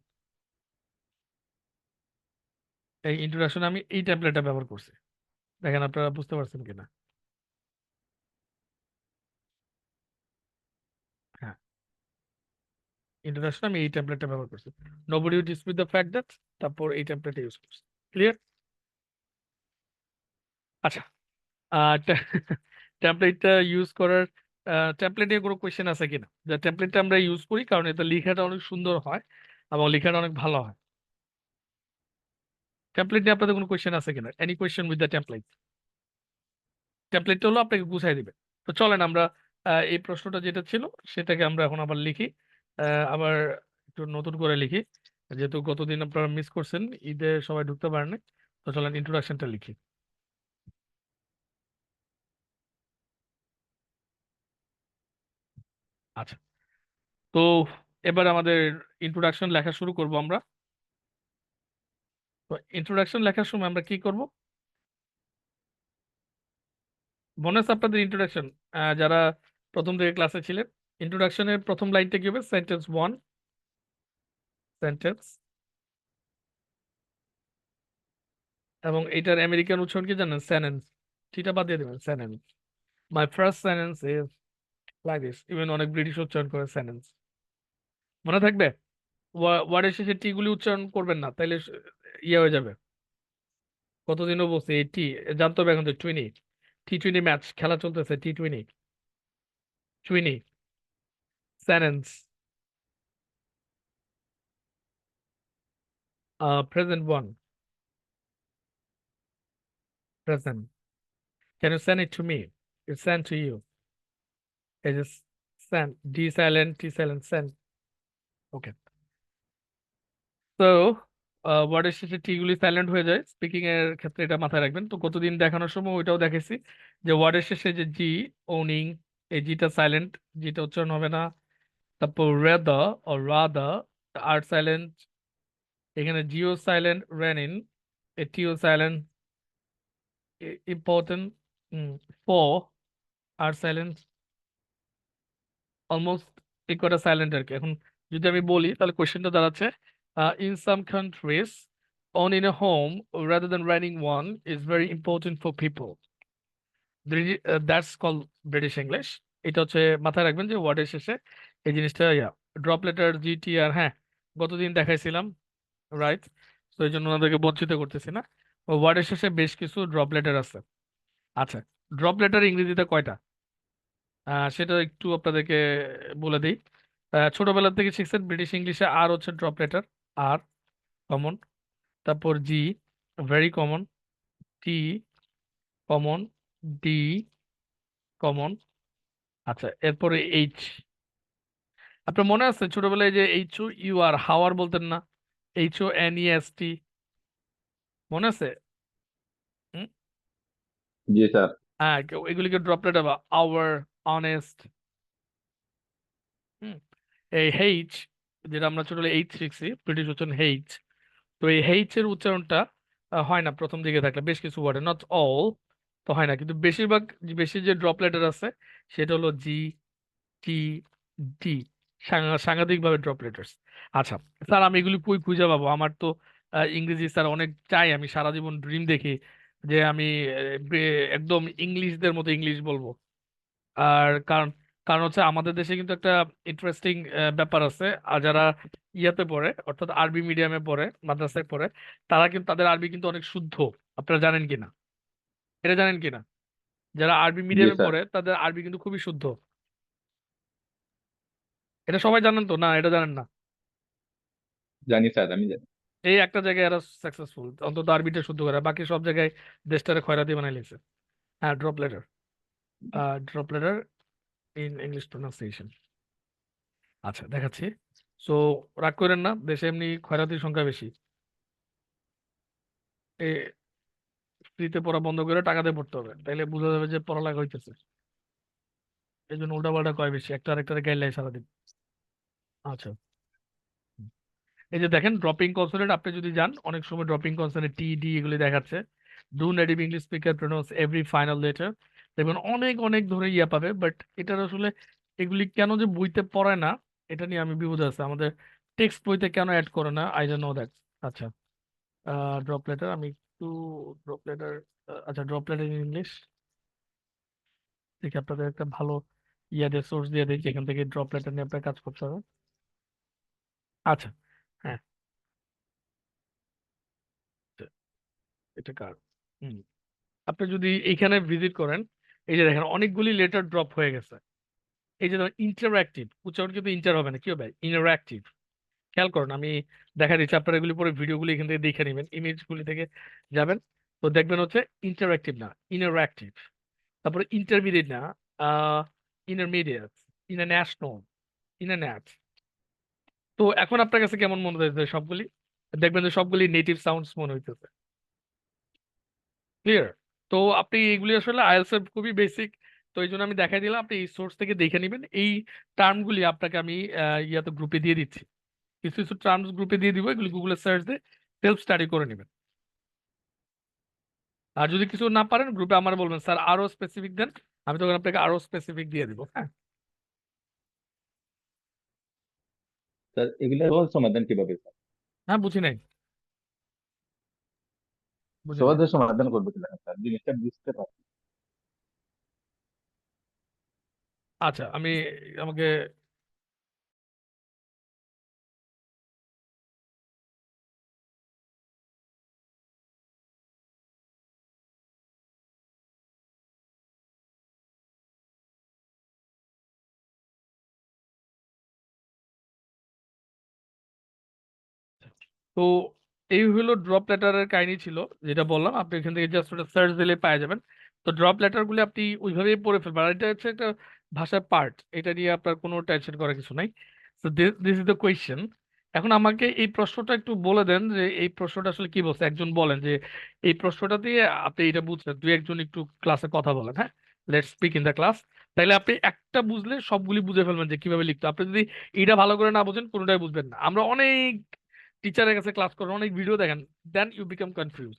এই ইন্ট্রোডাকশন আমি এই টেমপ্লেটটা ব্যবহার করছি, দেখেন আপনারা বুঝতে পারছেন কিনা। হ্যাঁ, ইন্ট্রোডাকশন আমি এই টেমপ্লেটটা ব্যবহার করছি। Nobody will dispute the fact that, তারপর এই টেমপ্লেটটা ইউজ করছি। ক্লিয়ার? আচ্ছা, টেমপ্লেটটা ইউজ করার, টেমপ্লেট নিয়ে কোনো কোয়েশ্চেন আছে কিনা? যে টেমপ্লেটটা আমরা ইউজ করি কারণ এতে লেখাটা অনেক সুন্দর হয় এবং লেখাটা অনেক ভালো হয়। টেমপ্লেট নিয়ে আপনাদের কোনো কোয়েশ্চেন আছে কিনা? Any question with the template? টেমপ্লেটটা হলো আপনাকে গুছাই দিবে। তো চলেন আমরা এই প্রশ্নটা যেটা ছিল সেটাকে আমরা এখন আবার লিখি, আবার একটু নতুন করে লিখি, যেহেতু গতদিন আপনারা মিস করছেন, ঈদে সবাই ঢুকতে পারেনি। তো চলেন ইন্ট্রোডাকশনটা লিখি। আচ্ছা, তো এবার আমাদের ইন্ট্রোডাকশন লেখা শুরু করব আমরা। তো ইন্ট্রোডাকশন লেখার সময় আমরা কি করব? মনে আছে আপনাদের ইন্ট্রোডাকশন, যারা প্রথম থেকে ক্লাসে ছিলেন, ইন্ট্রোডাকশনের প্রথম লাইনটা কি হবে? Sentence one, sentence. এবং এটার আমেরিকান উচ্চারণ কি জানেন? সেনেন্স। টিটা বাদ দিয়ে দেবেন, sentence. My first sentence is like this. Even অনেক ব্রিটিশ উচ্চারণ করে সেনেন্স। মনে থাকবে? ওয়ার্ডের শেষে টি গুলি উচ্চারণ করবেন না, তাইলে ইয়ে হয়ে যাবে। কতদিনও বলছি এই টি জানতে হবে এখন, যে টুইনি, টি20 ম্যাচ খেলা চলতেছে, টি20, twenty, sentence, present one, present. Can you send it to me? It send to you. এই যে send, D silent, T silent, send. Okay. তো ওয়ার্ডের শেষে টি গুলি সাইলেন্ট হয়ে যায়, স্পিকিং এর ক্ষেত্রে এটা মাথায় রাখবেন। তো গতদিন দেখানোর সময় ওইটাও দেখেছি, যে ওয়ার্ডের শেষে যে জি, ওনিং, এই জিটা সাইলেন্ট, জিটা উচ্চারণ হবে না। তারপর রেদা ও রাদা, আর সাইলেন্ট। এখানে জিও সাইলেন্ট, রেনিন, এটিও সাইলেন্ট, ইম্পর্টেন্ট, ফ, আর সাইলেন্ট, অলমোস্ট এই কটা সাইলেন্ট আর কি। এখন যদি আমি বলি তাহলে কোয়েশ্চেনটা দাঁড়াচ্ছে, in some countries owning a home rather than renting one is very important for people. That's called British English. এটা হচ্ছে মাথায় রাখবেন যে ওয়ার্ডের শেষে এই জিনিসটা, ড্রপ লেটার, জিটি, আর হ্যাঁ, গতদিন দেখাইছিলাম, রাইট? তো এই জন্য ওনাদেরকে বঞ্চিত করতেছি না। ওয়ার্ডের শেষে বেশ কিছু ড্রপ লেটার আছে। আচ্ছা, ড্রপ লেটার ইংরেজিতে কয়টা? সেটা একটু আপনাদেরকে বলে দিই। ছোটবেলা থেকে শিখছেন ব্রিটিশ ইংলিশে আর হচ্ছে ড্রপ লেটার। আর কমন, তারপর জি ভেরি কমন, টি কমন, ডি কমন। আচ্ছা, এরপরে এইচ। আপনার মনে আছে ছোটবেলায় যে এইচ ও ইউ আর হাওয়ার বলতেন না? HONEST, মনে আছে? হুম? জি স্যার। হ্যাঁ, এগুলিকে ড্রপ লেটার বা আওয়ার, অনেস্ট। হুম। এই এইচ, যেটা আমরা ছোটবেলায় এইচ শিখছি, ব্রিটিশ উচ্চারণ এইচ। তো এই এইচ এর উচ্চারণটা হয় না প্রথম দিকে থাকলে, বেশ কিছু ওয়ার্ডে, নট অল, তো হয় না, কিন্তু বেশিরভাগ, বেশি যে ড্রপ লেটার আছে সেটা হলো জি, টি, ডি, সাংঘাতিক ভাবে ড্রপ লেটার্স। আচ্ছা স্যার, আমি এগুলি কই খুঁজে পাবো? আমার তো ইংরেজি স্যার অনেক চাই, আমি সারা জীবন ড্রিম দেখি যে আমি একদম ইংলিশদের মতো ইংলিশ বলবো। আর কারণ, হচ্ছে আমাদের দেশে কিন্তু একটা ইন্টারেস্টিং ব্যাপার আছে। আর যারা ইয়াতে পড়ে, অর্থাৎ আরবি মিডিয়ামে পড়ে, মাদ্রাসায় পড়ে, তারা কিন্তু, তাদের আরবি কিন্তু অনেক শুদ্ধ। আপনারা জানেন কিনা? এটা জানেন কিনা? যারা আরবি জি মিডিয়ামে স্যার, পড়ে তাদের আরবি কিন্তু খুবই শুদ্ধ। এটা সবাই জানেন তো, না এটা জানেন না? জানি স্যার, আমি জানি। এই একটা জায়গায় এরা সাকসেসফুল, অন্তত আরবিটা শুদ্ধ করে, বাকি সব জায়গায় দেশটারে খয়রাতি বানাই লিখছে। হ্যাঁ, drop letter, drop letter in English pronunciation. আচ্ছা দেখাচ্ছি। সো রাগ করেন না, দেশে এমনি খয়রাতির সংখ্যা বেশি। এ ফ্রিতে পড়া বন্ধ করে টাকা দিয়ে পড়তে হবে, তাইলে বোঝা যাবে যে পড়ালেখা হইতেছে। এই জন্য উল্টাপাল্টা কয় বেশি, একটা আরেকটারে গাইলাই সারাদিন। আচ্ছা, এই যে দেখেন ড্রপিং কনসোনেন্ট, আপনি যদি যান অনেক সময় ড্রপিং কনসোনেন্ট টি, ডি এগুলি দেখাচ্ছে। Do native English speaker pronounce every final letter. দেখবেন অনেক অনেক ধরে ইয়া পাবে, বাট এটার আসলে এগুলি কেন যে বইতে পড়ায় না, এটা নিয়ে আমি বিপদে আছে। আমাদের টেক্সট বইতে কেন অ্যাড করে না, আই ডোন্ট নো দ্যাট। আচ্ছা, ড্রপ লেটার আমি একটু, ড্রপ লেটার, আচ্ছা ড্রপ লেটার ইন ইংলিশ দেখি, আপনাদের একটা ভালো ইয়া দিয়ে সোর্স দিয়ে দিই যেখান থেকে ড্রপ লেটার নিয়ে আপনার কাজ করতে হবে। আচ্ছা, হ্যাঁ, এটা কার, হুম, আপনি যদি এইখানে ভিজিট করেন, এই যে দেখেন অনেকগুলি লেটার ড্রপ হয়ে গেছে। এই যে ইন্টারঅ্যাক্টিভ উচ্চারণ কিন্তু ইন্টার হবে না, কি হবে? ইন্টারঅ্যাক্টিভ। খেয়াল করুন, আমি দেখা দিচ্ছি, আপনারা এগুলি পরে ভিডিওগুলি এখান থেকে দেখে নেবেন, ইমেজগুলি থেকে যাবেন, তো দেখবেন হচ্ছে ইন্টারঅ্যাক্টিভ না, ইন্টারঅ্যাক্টিভ। তারপরে ইন্টারমিডিয়েট না, ইন্টারমিডিয়েট, ইন্টারন্যাশনাল, ইন্টারনেট। তো এখন আপনার কাছে কেমন মনে হচ্ছে সবগুলি? দেখবেন যে সবগুলি নেটিভ সাউন্ডস মনে হইতেছে। ক্লিয়ার? তো আপনি এগুলি আসলে আইএলটিএস এর খুবই বেসিক। তো এই জন্য আমি দেখাই দিলাম, আপনি এই সোর্স থেকে দেখে নেবেন। এই টার্মগুলি আপনাকে আমি ইয়াতে গ্রুপে দিয়ে দিচ্ছি, কিছু কিছু টার্মস গ্রুপে দিয়ে দিব, এগুলি গুগলে সার্চ দিয়ে সেলফ স্টাডি করে নেবেন। আর যদি কিছু না পারেন গ্রুপে আমার বলবেন, স্যার আরো স্পেসিফিক দেন, আমি তখন আপনাকে আরো স্পেসিফিক দিয়ে দিব। হ্যাঁ, স্যার এগুলোর সহজ সমাধান কিভাবে স্যার? হ্যাঁ, বুঝি নাই, বুঝি নাই। সহজে সমাধান করবো কিভাবে স্যার, জিনিসটা বুঝতে পারছি। আচ্ছা, আমাকে তো এই হলো ড্রপ লেটারের কাহিনী ছিল, যেটা বললাম আপনি এখান থেকে জাস্ট ওটা সার্চ দিলে পেয়ে যাবেন। তো ড্রপ লেটারগুলো আপনি ওইভাবেই পড়ে ফেলবেন, আর এটা হচ্ছে একটা ভাষার পার্ট, এটা নিয়ে আপনার কোনো টেনশন করার কিছু নাই। তো দিস ইজ দ্য কোয়েশ্চেন। এখন আমাকে এই প্রশ্নটা একটু বলে দেন যে এই প্রশ্নটা আসলে কি বলছে, একজন বলেন যে এই প্রশ্নটা দিয়ে আপনি এটা বুঝছেন, দুই একজন একটু ক্লাসে কথা বলেন, হ্যাঁ, let's speak in the class. তাইলে আপনি একটা বুঝলে সবগুলি বুঝে ফেলবেন যে কিভাবে লিখতে হয়। আপনি যদি এটা ভালো করে না বুঝেন কোনোটাই বুঝবেন না। আমরা অনেক টিচারের কাছে ক্লাস করেন, অনেক ভিডিও দেখেন, দেন ইউ বিকাম কনফিউজ।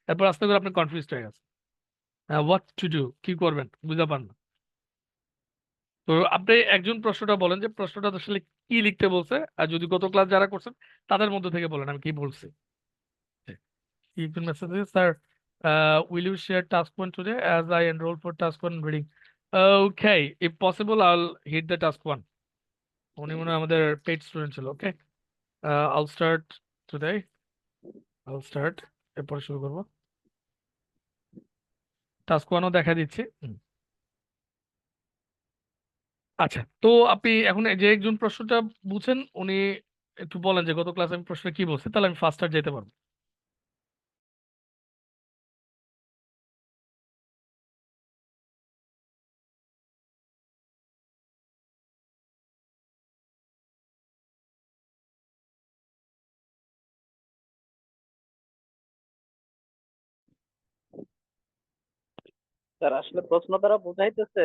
তারপর আস্তে করে আপনি কনফিউজ হয়ে গেছে, হোয়াট টু ডু, কি করবেন বুঝতে পারেন না। তো আপনি একজন প্রশ্নটা বলেন যে প্রশ্নটা আসলে কি লিখতে বলছে, আর যদি গত ক্লাস যারা করছেন তাদের মধ্যে থেকে বলেন আমি কি বলছি। Sir, will you share task one today as I enroll for task one reading? Okay, if possible I'll hit the task one. উনি মনে হয় আমাদের পেড স্টুডেন্ট ছিল। ওকে, I'll start today. I'll start, এরপর শুরু করবো। টাস্ক ওয়ানও দেখা দিচ্ছি। আচ্ছা, তো আপনি এখন যে একজন প্রশ্নটা বুঝছেন, উনি একটু বলেন যে গত ক্লাসে আমি প্রশ্ন কি বলছি, তাহলে আমি ফাস্টার যেতে পারবো। স্যার আসলে প্রশ্ন তারা বুঝাইতেছে।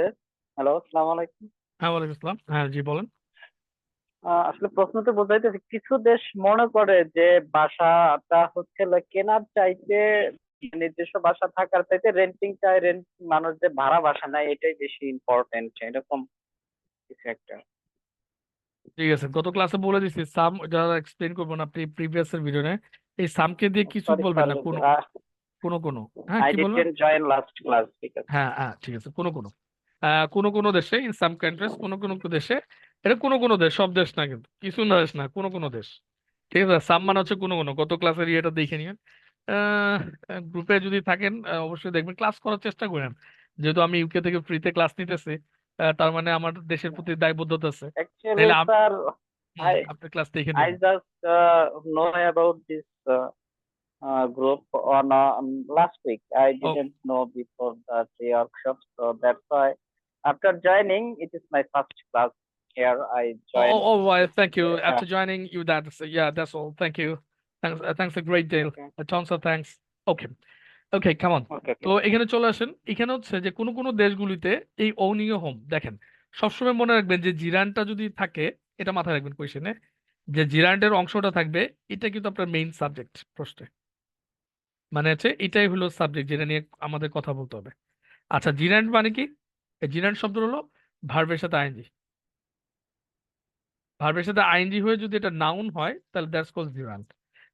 হ্যালো, আসসালামু আলাইকুম। হ্যাঁ, ওয়ালাইকুম আসসালাম। হ্যাঁ জি, বলেন। আসলে প্রশ্নতে বোঝাইতেছে কিছু দেশ মনে করে যে ভাষাটা হচ্ছে কেনার চাইতে নিজস্ব ভাষা থাকার চাইতে রেন্টিং চাই, রেন্ট মানুষ যে ভাড়া বাসা নেয় এটাই বেশি ইম্পর্টেন্ট, এরকম কিছু একটা। ঠিক আছে, গত ক্লাসে বলে দিচ্ছি সাম, এটা এক্সপ্লেন করবো না, আপনি প্রিভিয়াস এর ভিডিও এই সামকে দিয়ে কিছু সরি বলবেন স্যার, না, কোনো কোনো কোনো হ্যাঁ আই কি বলবেন। ডিডন্ট জয়েন লাস্ট ক্লাস, ঠিক আছে। হ্যাঁ হ্যাঁ, ঠিক আছে, কোনো কোনো কোনো কোনো দেশে, ইন সাম কান্ট্রিজ, কোনো কোনো দেশে, এটা কোনো কোনো দেশ, সব দেশ না, কিন্তু কিছু না দেশ না, কোনো কোনো দেশ। ঠিক আছে, সাম মানে হচ্ছে কোনো কোনো, গত ক্লাসের ইয়েটা দেখে নিন। গ্রুপে যদি থাকেন অবশ্যই দেখবেন, ক্লাস করার চেষ্টা করেন, যেহেতু আমি ইউকে থেকে ফ্রিতে ক্লাস নিতেছি, তার মানে আমার দেশের প্রতি দায়বদ্ধতা আছে। অ্যাকচুয়ালি তাহলে স্যার, আই আপনি ক্লাস দেখে আই নেবেন। Just know about this group on last week. I ও didn't know before that the workshop, so that's why after joining, it is my first class here. I joined. Thank you. Uh, After joining you, yeah, that's all. Thank you. Thanks a great deal. okay, Tons of thanks. Okay. Okay, come on. okay, তো okay. এখানে চলে আসেন। এখানে হচ্ছে যে কোনো কোনো দেশগুলিতে এই অনিয় হোম দেখেন, সবসময় মনে রাখবেন যে জিরানটা যদি থাকে, এটা মাথায় রাখবেন কোয়েশ্চেনে, যে জিরান্ডের অংশটা থাকবে, এটা কিন্তু আপনার মেইন সাবজেক্ট প্রশ্নে, মানে হচ্ছে এটাই হলো সাবজেক্ট যেটা নিয়ে আমাদের কথা বলতে হবে। আচ্ছা, জিরান্ড মানে কি? জিরান্ড শব্দ হলো ভার্বের সাথে আইএনজি। ভার্বের সাথে আইএনজি হয়ে যদি এটা নাউন হয় তাহলে দ্যাটস কল্ড জিরান্ড।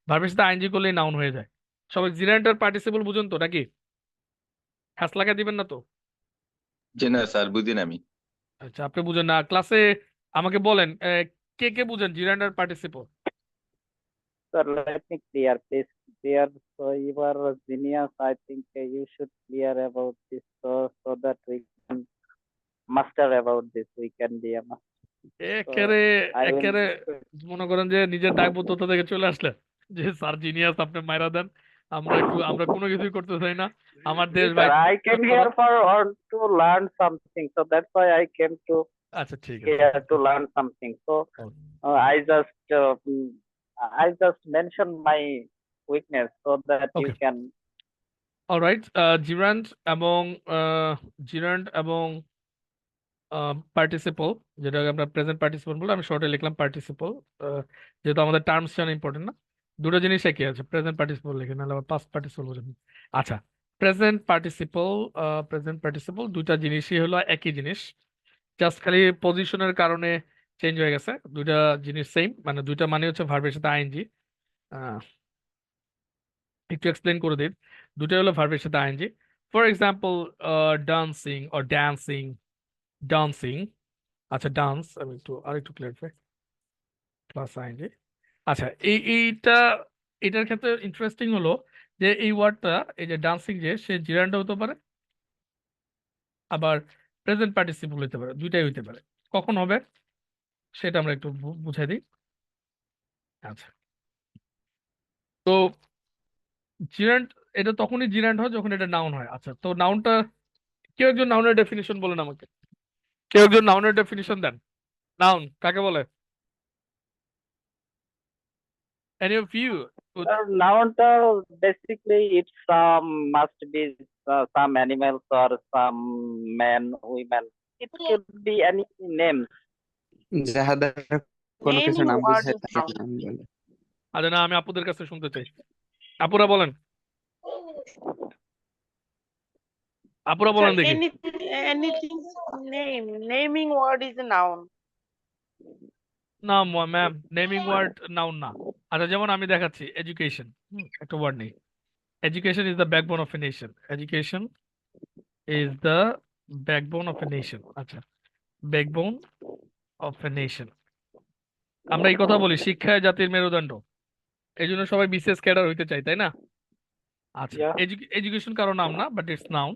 ভার্বের সাথে আইএনজি করলেই নাউন হয়ে যায়। সবাই জিরান্ডের পার্টিসিপল বুঝুন তো নাকি? হ্যাস লাগা দিবেন না তো? জি না স্যার, বুঝি না আমি। আচ্ছা, আপনি বুঝেন না, ক্লাসে আমাকে বলেন কে কে বুঝেন জিরান্ডার participle? Sir, let me clear, please clear. So you are a genius. I think you should clear about this, so that we can master about this. We can be a master. So একেবারে I will. একেবারে মনে করেন যে নিজের দায়বদ্ধতা থেকে চলে আসলেন যে স্যার জিনিয়াস, আপনি মাইরা দেন, আমরা কোনো কিছুই করতে চাই না, আমার দেশ ভাই Sir, I came here for or to learn something, so that's why I came to আচ্ছা ঠিক আছে। here to learn something. So I just mentioned my weakness so that you okay, can. Alright. জিরান্ড এবং জিরান্ড এবং পার্টিসিপল, যেটাকে আমরা প্রেজেন্ট পার্টিসিপল বলে, আমি শর্টে লিখলাম পার্টিসিপল, যেহেতু আমাদের টার্মস জানা ইম্পর্টেন্ট না। দুটো জিনিস একই আছে, প্রেজেন্ট পার্টিসিপল লিখে, নাহলে আবার পাস্ট পার্টিসিপল বোঝেন। আচ্ছা, প্রেজেন্ট পার্টিসিপল দুইটা জিনিসই হলো একই জিনিস, জাস্ট খালি পজিশনের কারণে চেঞ্জ হয়ে গেছে, দুইটা জিনিস সেম, মানে দুইটা মানে হচ্ছে ভার্বের সাথে আইএনজি। একটু এক্সপ্লেন করে দিন, দুটো হলো ভার্বের সাথে ING. For example dancing or dancing, dancing, আচ্ছা ডান্স, আমি একটু আরেকটু ক্লিয়ারিফাই, প্লাস আইএনজি। আচ্ছা এটার ক্ষেত্রে ইন্টারেস্টিং হলো যে এই ওয়ার্ডটা, এই যে ডান্সিং, যে সে জিরান্ড হতে পারে, আবার প্রেজেন্ট পার্টিসিপল হতে পারে, দুইটাই হইতে পারে। কখন হবে সেটা আমরা একটু বুঝাই দিই। আচ্ছা, তো জিরান্ড, এটা তখনই জিরান্ড হয় যখন এটা নাউন হয়। আচ্ছা, তো নাউনটা, কেউ একজন নাউনের ডেফিনিশন বলেন আমাকে, কেউ একজন নাউনের ডেফিনিশন দেন। নাউন কাকে বলে? Any of you? Noun basically it's must be some animals or some men, women. It could be any name. যাহা দ্বারা কোনো কিছু Naming নাম word বোঝায় is তাকে noun. নাম বলে। আচ্ছা, না আমি আপুদের কাছে শুনতে চাই, আপুরা বলেন, আপুরা Sir, বলেন দেখি। anything naming word is a noun. না ম্যাম, নেমিং ওয়ার্ড নাউন না। আচ্ছা, যেমন আমি দেখাচ্ছি, এডুকেশন, একটা ওয়ার্ড নেই। Education is the backbone of a nation, education is the backbone of a nation. আচ্ছা, ব্যাকবোন অফ এ নেশন, আমরা এই কথা বলি, শিক্ষায় জাতির মেরুদণ্ড, এই জন্য সবাই বিসিএস ক্যাডার হইতে চাই, তাই না? আচ্ছা, Yeah. এডুকেশন কারো নাম না, বাট ইটস নাউন।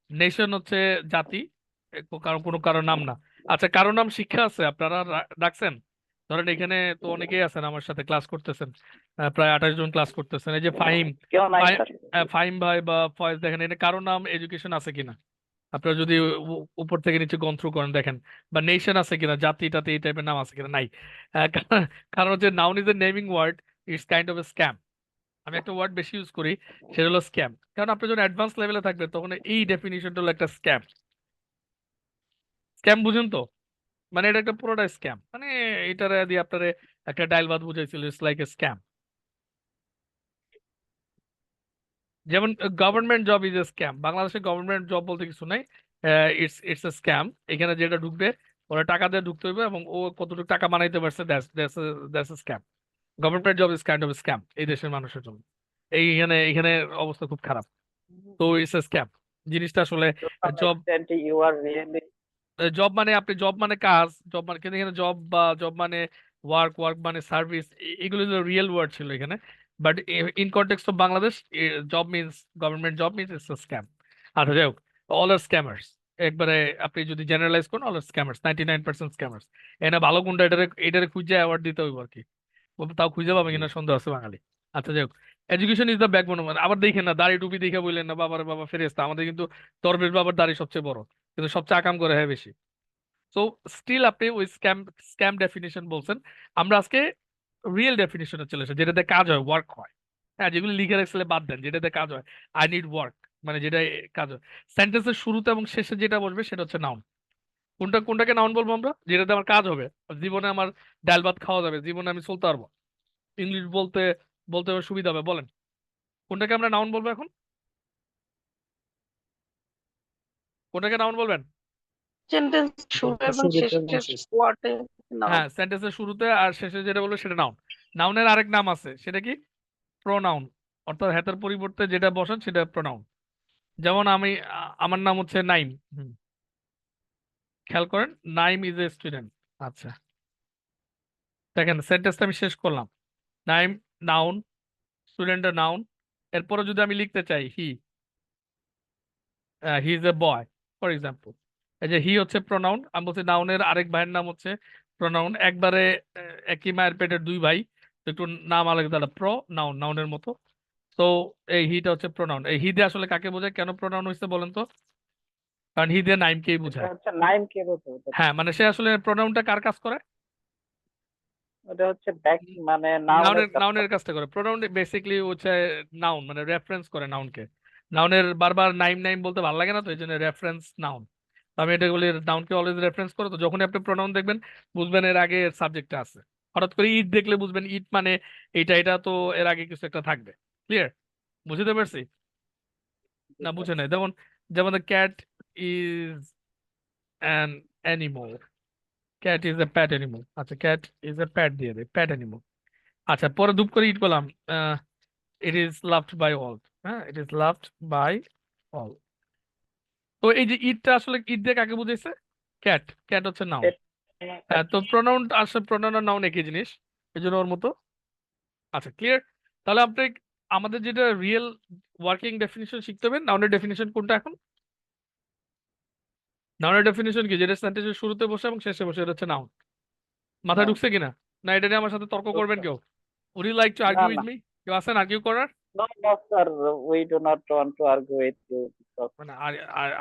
নেশন হচ্ছে জাতি, কোনো কারো নাম না। আচ্ছা, কারো নাম শিক্ষা আছে, আপনারা ডাকছেন? ধরেন এখানে তো অনেকেই আছেন আমার সাথে ক্লাস করতেছেন, প্রায় 28 জন ক্লাস করতেছেন। এই যে ফাহিম, কেউ নাই স্যার। ফাহিম ভাই বা ফয়েজ, দেখেন এখানে কারো নাম এডুকেশন আছে কিনা? আপনারা যদি উপর থেকে নিচে গন থ্রু করেন দেখেন, বা নেশন আছে কিনা, জাতি টাতি এই টাইপের নাম আছে কিনা, নাই। কারণ হচ্ছে noun is a naming word, it's kind of a scam. আমি একটা ওয়ার্ড বেশি ইউজ করি, সেটা হলো স্ক্যাম। কারণ আপনি যখন অ্যাডভান্স লেভেলে থাকবেন তখন এই ডেফিনিশনটা হলো একটা স্ক্যাম। স্ক্যাম বুঝেন তো? মানে এটা একটা পুরোটা স্ক্যাম, মানে এটারে দিয়ে আপনারে একটা ডাইল ভাত বুঝাইছিল, ইটস লাইক এ স্ক্যাম। যেমন government job is a scam, বাংলাদেশে গভর্নমেন্ট জব বলতে কিছু নাই, ইটস ইটস এ স্ক্যাম। এখানে যেটা ঢুকবে ওরা টাকা দিয়ে ঢুকতে হবে, এবং ও কতটুকু টাকা বানাইতে পারছে, that's a scam. Government job is kind of scam এই দেশের মানুষের জন্য। এইখানে এখানে অবস্থা খুব খারাপ, তো ইটস এ স্ক্যাম জিনিসটা আসলে। To some job, extent, you are really job মানে আপনি, জব মানে কাজ, জব মানে, কিন্তু এখানে জব বা জব মানে ওয়ার্ক, ওয়ার্ক মানে সার্ভিস, এগুলো রিয়েল ওয়ার্ড ছিল এখানে। But in context of Bangladesh, job means, government job means it's scam. আচ্ছা, যাই হোক, অল আর স্ক্যামার্স, একবারে আপনি যদি জেনারেলাইজ করেন, অল আর স্ক্যামার্স, 99% স্ক্যামার্স। এনে ভালো কোনটা, এটারে খুঁজে অ্যাওয়ার্ড দিতে হইব আর কি। তাও খুঁজে পাবে কিনা সন্দেহ আছে বাঙালি। আচ্ছা, যাই হোক, এডুকেশন ইজ দ্য ব্যাকবোন। আবার দেখেন না, দাড়ি টুপি দেখে বললেন না বাবার বাবা ফেরেস্তা, আমাদের কিন্তু দরবেশ বাবার দাড়ি সবচেয়ে বড়, কিন্তু সবচেয়ে আকাম করে হ্যাঁ বেশি। সো স্টিল আপনি ওই স্ক্যাম, স্ক্যাম ডেফিনিশন বলছেন। আমরা আজকে রিয়েল ডেফিনিশনে চলে এসেছি, যেটাতে কাজ হয়, ওয়ার্ক হয়। হ্যাঁ, যেগুলো লিখে রাখলে বাদ দেন, যেটাতে কাজ হয়, আই নিড ওয়ার্ক, মানে যেটা কাজ হয়। সেন্টেন্সের শুরুতে এবং শেষে যেটা বসবে সেটা হচ্ছে নাউন। কোনটাকে নাউন বলবো আমরা? যেটাতে আমার কাজ হবে, জীবনে আমার ডাল ভাত খাওয়া যাবে, জীবনে আমি চলতে পারবো, ইংলিশ বলতে বলতে আমার সুবিধা হবে। বলেন কোনটাকে আমরা নাউন বলবো এখন? কোনটাকে নাউন বলবেন? Sentence শুরু এবং শেষে ওয়ার্ডে noun. হ্যাঁ, সেন্টেন্সের শুরুতে আর শেষে যেটা বলবো সেটা নাউন। নাউনের আরেক নাম আছে, সেটা কি? প্রোনাউন। অর্থাৎ হ্যাতার পরিবর্তে যেটা বসান সেটা প্রোনাউন। যেমন আমি, আমার নাম হচ্ছে নাইম। খেয়াল করেন, নাইম ইজ এ স্টুডেন্ট। আচ্ছা, দেখেন সেন্টেন্সটা আমি শেষ করলাম, নাইম নাউন, স্টুডেন্টের নাউন। এরপরে যদি আমি লিখতে চাই he is a boy, for example, এই যে হি হচ্ছে প্রোনাউন, আমি বলছি নাউনের আরেক ভাইয়ের নাম হচ্ছে প্রোনাউন। একবারে একই মায়ের পেটের দুই ভাই, তো একটু নাম আলাদা, প্রো নাউন, নাউনের মতো। তো এই হিটা হচ্ছে প্রোনাউন। এই হি দিয়ে আসলে কাকে বোঝায়, কেন প্রোনাউন হয়েছে বলেন তো? কারণ হি দিয়ে নাইমকেই এটা বোঝায়। হচ্ছে নাইম কে বলতে ওটা হ্যাঁ, মানে সে আসলে প্রোনাউনটা কার কাজ করে? ওটা হচ্ছে ব্যাক মানে নাউনের নাউনের কাজটা করে। প্রোনাউন বেসিক্যালি হচ্ছে নাউন, মানে রেফারেন্স করে নাউনকে। নাউনের বারবার নাইম নাইম বলতে ভালো লাগে না, তো এই জন্য রেফারেন্স নাউন। আমি এটা বলি, নাউনকে অলওয়েজ রেফারেন্স করো, তো যখনই আপনি প্রোনাউন দেখবেন বুঝবেন এর আগে সাবজেক্টটা আছে। হঠাৎ করে ইট দেখলে বুঝবেন ইট মানে এটা, এটা তো এর আগে কিছু একটা থাকবে। ক্লিয়ার? বুঝতে পারছি না? বুঝে নাই? যেমন, যেমন the cat is an animal, cat is a Pat animal. আচ্ছা, ক্যাট ইজ এ প্যাট দিয়ে দেয়, প্যাট অ্যানিমাল। আচ্ছা, পরে দুপ করে ইট করলাম, it is loved by all. হ্যাঁ, it is loved by all. তো এই যে ইটটা আসলে ইট দিয়ে কাকে বুঝাইছে? ক্যাট। ক্যাট হচ্ছে নাউন। হ্যাঁ, তো প্রোনাউন আসলে প্রোনাউন আর নাউন একই জিনিস, এই জন্য ওর মতো। আচ্ছা, ক্লিয়ার? তাহলে আপনি আমাদের যেটা রিয়েল ওয়ার্কিং ডেফিনিশন শিখতে হবে, নাউনের ডেফিনিশন কোনটা এখন? নাউনের ডেফিনিশন কি? যেটা সেন্টেন্সের শুরুতে বসে এবং শেষে বসে, এটা হচ্ছে নাউন। মাথায় Noun. ঢুকছে কিনা? না এটা নিয়ে আমার সাথে তর্ক করবেন কেউ? উড ইউ লাইক টু না আর্কিউ উইথ না মি? কেউ আছেন আর্কিউ করার? no no sir, we do not want to argue with you because মানে we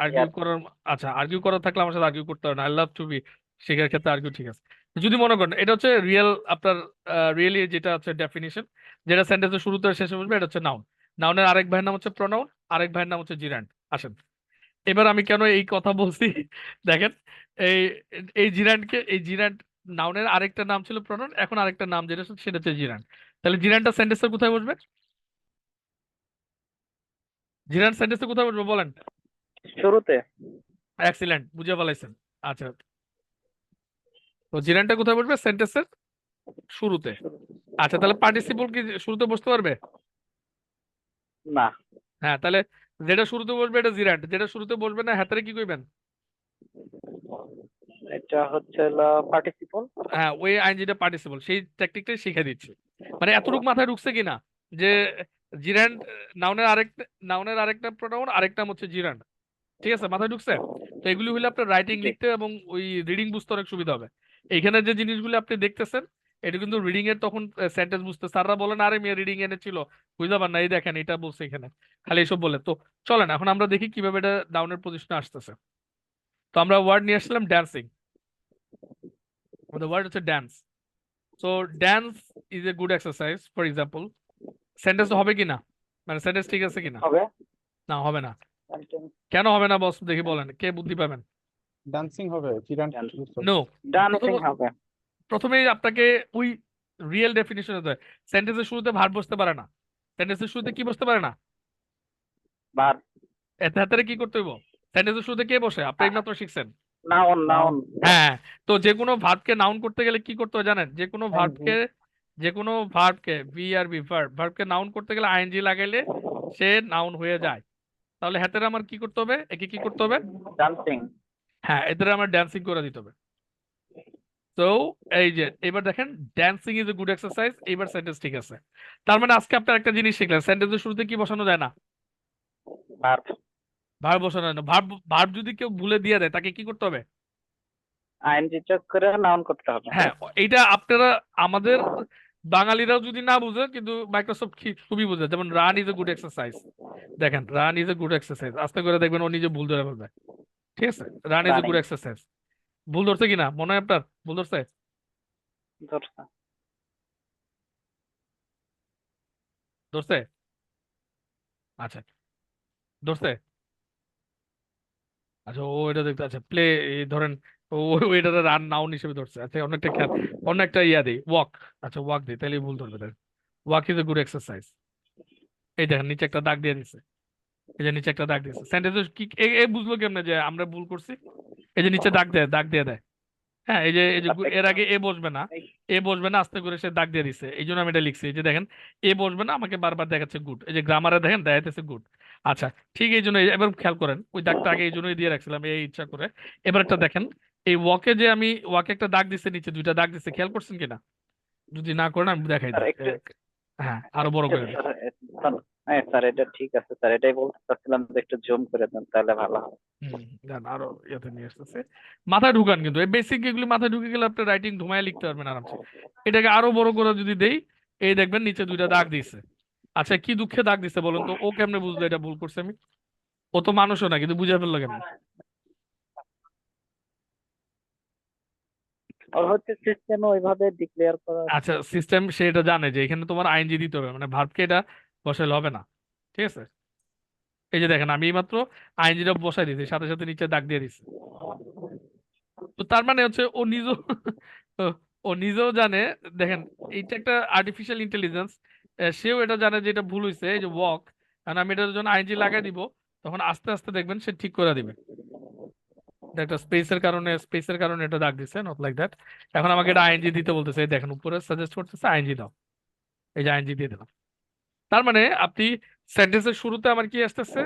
আর্কিউ are করার, আচ্ছা আর্কিউ করার থাকলে আমার সাথে আর্কিউ করতে হবে না। আই লাভ টু বি শেখার ক্ষেত্রে আর্কিউ, ঠিক আছে। যদি মনে করেন এটা হচ্ছে রিয়েল, আপনার রিয়েলি যেটা হচ্ছে ডেফিনিশন, যেটা সেন্টেন্সের শুরুতে আর শেষে বসবে, এটা হচ্ছে নাউন। নাউনের আরেক ভাইয়ের নাম হচ্ছে প্রোনাউন, আরেক ভাইয়ের নাম হচ্ছে জিরান্ড। আসেন, এবার আমি কেন এই কথা বলছি দেখেন, এই এই জিরান্ডকে, এই জিরান্ড নাউনের আরেকটা নাম ছিল প্রোনাউন, এখন আরেকটা নাম যেটা সেটা হচ্ছে জিরান্ড। তাহলে জিরান্ডটা সেন্টেন্সের কোথায় বসবে? জিরান্ড সেন্টেন্সে কোথায় বসবে বলেন? শুরুতে এক্সিলেন্ট, বুঝে ফেলাইছেন। আচ্ছা, তো জিরান্ডটা কোথায় বসবে? সেন্টেন্সের শুরুতে। আচ্ছা, তাহলে পার্টিসিপল কি শুরুতে বসতে পারবে? না, হ্যাঁ, তাহলে যেটা শুরুতে বসবে এটা জিরান্ড, যেটা শুরুতে বসবে না হাতারে কি কইবেন? এটা হচ্ছে পার্টিসিপল। হ্যাঁ, ওই আইনজিটা পার্টিসিপল, সেই টেকনিকটাই শিখে দিচ্ছি। মানে এতটুকু মাথায় ঢুকছে কিনা যে জিরান্ড নাউনের আরেকটা প্রোনাউন, আরেকটা নাম হচ্ছে জিরান্ড। ঠিক আছে, মাথায় ঢুকছে? তো এগুলি হলে আপনার রাইটিং জি। লিখতে এবং ওই রিডিং বুঝতে অনেক সুবিধা হবে। এইখানে যে জিনিসগুলো আপনি দেখতেছেন, এটা কিন্তু রিডিং এর তখন সেন্টেন্স বুঝতে স্যাররা বলেন আরে মেয়ে রিডিং এনেছিল, বুঝতে পার না, এই দেখেন এটা বলছে এখানে, খালি এসব বলে। তো চলেন এখন আমরা দেখি কিভাবে এটা ডাউনের পজিশনে আসতেছে। তো আমরা ওয়ার্ড নিয়ে আসলাম ড্যান্সিং। আমাদের ওয়ার্ড হচ্ছে dance. So dance is a good exercise. For example, sentence হবে কি না? মানে সেন্টেন্স ঠিক আছে কিনা? হবে না, হবে না। কেন হবে না বস, দেখি বলেন, কে বুদ্ধি পাবেন? ডান্সিং হবে চিরান নো। ডান্সিং হবে। প্রথমেই আপনাকে ওই রিয়েল ডেফিনিশনে দেয়, সেন্টেন্সের শুরুতে ভার্ব বসতে পারে না। সেন্টেন্সের শুরুতে কি বসতে পারে না? বার এতে হাতারে কি করতে হইব? সেন্টেন্সের শুরুতে কে বসে? আপনি এইমাত্র শিখছেন। নাউন নাউন হ্যাঁ, তো যে কোনো ভার্বকে নাউন করতে গেলে কি করতে হয় জানেন? যে কোনো ভার্বকে ভিআরবি ভার্বকে নাউন করতে গেলে আইএনজি লাগাইলে সে নাউন হয়ে যায়। তাহলে হাতের আমার কি করতে হবে? একে কি করতে হবে? ডান্সিং। হ্যাঁ, এদের আমার ড্যান্সিং করে দিতে হবে। তো এই যে এবার দেখেন, dancing is a good exercise, এইবার সেন্টেন্স ঠিক আছে। তার মানে আজকে আপনার একটা জিনিস শিখলেন, সেন্টেন্সের শুরুতে কি বসানো যায় না? ভার্ব ভার্ব বসানো যায় না। ভার্ব যদি কেউ ভুলে দিয়ে দেয় তাকে কি করতে হবে? আইএনজি যোগ করে নাউন করতে হবে। হ্যাঁ, এইটা আপনারা, আমাদের বাঙালিরাও যদি না বুঝে, কিন্তু মাইক্রোসফট খুবই বুঝে। যেমন run is a good exercise, দেখেন run is a good exercise, আস্তে করে দেখবেন ও নিজে ভুল ধরে ফেলবে। ঠিক আছে, run is A running good exercise. ভুল ধরছে কিনা মনে হয় আপনার? ভুল ধরছে? ধরছে। ধরছে? আচ্ছা, ধরছে। আচ্ছা, ও এটা দেখতে, আচ্ছা প্লে, ধরেন ও এটাতে রান নাউন হিসেবে ধরছে। আচ্ছা, অনেকটা খেয়াল, অন্য একটা ইয়া দিই, ওয়াক। আচ্ছা, ওয়াক দিই, তাহলে ভুল ধরবে। Walk is a good exercise. এই দেখেন নিচে একটা দাগ দিয়ে দিচ্ছে, এই যে নিচে একটা দাগ দিচ্ছে। সেন্টেন্স কি এ বুঝলো কেমনে যে আমরা ভুল করছি? এই যে নিচে দাগ দিয়ে দেয়। হ্যাঁ, এই যে এর আগে এ বসবে না, আস্তে করে সে দাগ দিয়ে দিচ্ছে। এই জন্য আমি এটা লিখছি। এই যে দেখেন, এ বসবে না, আমাকে বারবার দেখাচ্ছে গুড। এই যে গ্রামারে দেখেন দেখাচ্ছে গুড। আচ্ছা, ঠিক এই জন্য এবার খেয়াল করেন, ওই দাগটা আগে এই জন্যই দিয়ে রাখছিলাম এই ইচ্ছা করে। এবার একটা দেখেন, এই ওয়াকে যে আমি ওয়াকে একটা দাগ দিচ্ছে, নিচে দুইটা দাগ দিচ্ছে, খেয়াল করছেন কিনা? যদি না করেন আমি দেখাই স্যার দিই। একটু হ্যাঁ, আরো বড় করে দিই। হ্যাঁ স্যার এটা ঠিক আছে স্যার, এটাই বলতে চাচ্ছিলাম যে একটু জুম করে দেন তাহলে ভালো হবে। দেন আরো ইয়েতে নিয়ে আসতেছে। মাথায় ঢুকান, কিন্তু এই বেসিক এগুলি মাথায় ঢুকে গেলে আপনি রাইটিং ধুমায় লিখতে পারবেন আরামসে। এটাকে আরো বড় করে যদি দেই, এই দেখবেন নিচে দুইটা দাগ দিছে। আচ্ছা, কি দুঃখে দাগ দিছে বলুন তো? ও কেমনে বুঝলো এটা ভুল করছে আমি? ও তো মানুষও না, কিন্তু বুঝে ফেললো কেমনে? ওর হচ্ছে সিস্টেমে ওইভাবে ডিক্লেয়ার করা আছে। আচ্ছা, সিস্টেম সে এটা জানে যে এখানে তোমার আইএনজি দিতে হবে, মানে ভার্বকে এটা বসাইলে হবে না। ঠিক আছে, এই যে দেখেন আমি মাত্র আইএনজিটা বসাই দিয়েছি, সাথে সাথে নিচে দাগ দিয়ে দিছি। তো তার মানে হচ্ছে ও নিজেও ও নিজেও জানে। দেখেন, এইটা একটা আর্টিফিশিয়াল ইন্টেলিজেন্স, সেও এটা জানে যে এটা ভুল হয়েছে। এই যে ওয়াক, কারণ আমি এটার জন্য আইএনজি লাগাই দিব, তখন আস্তে আস্তে দেখবেন সে ঠিক করে দিবে। এটা একটা স্পেসের কারণে এটা দাগ দিছে, নট লাইক দ্যাট। এখন আমাকে এটা আইএনজি দিতে বলতেছে, এই দেখেন উপরে সাজেস্ট করতেছে আইএনজি দাও, এই যে আইএনজি দিয়ে দিলাম। তার মানে আপনি সেন্টেন্সের শুরুতে আমার কি আসতেছে,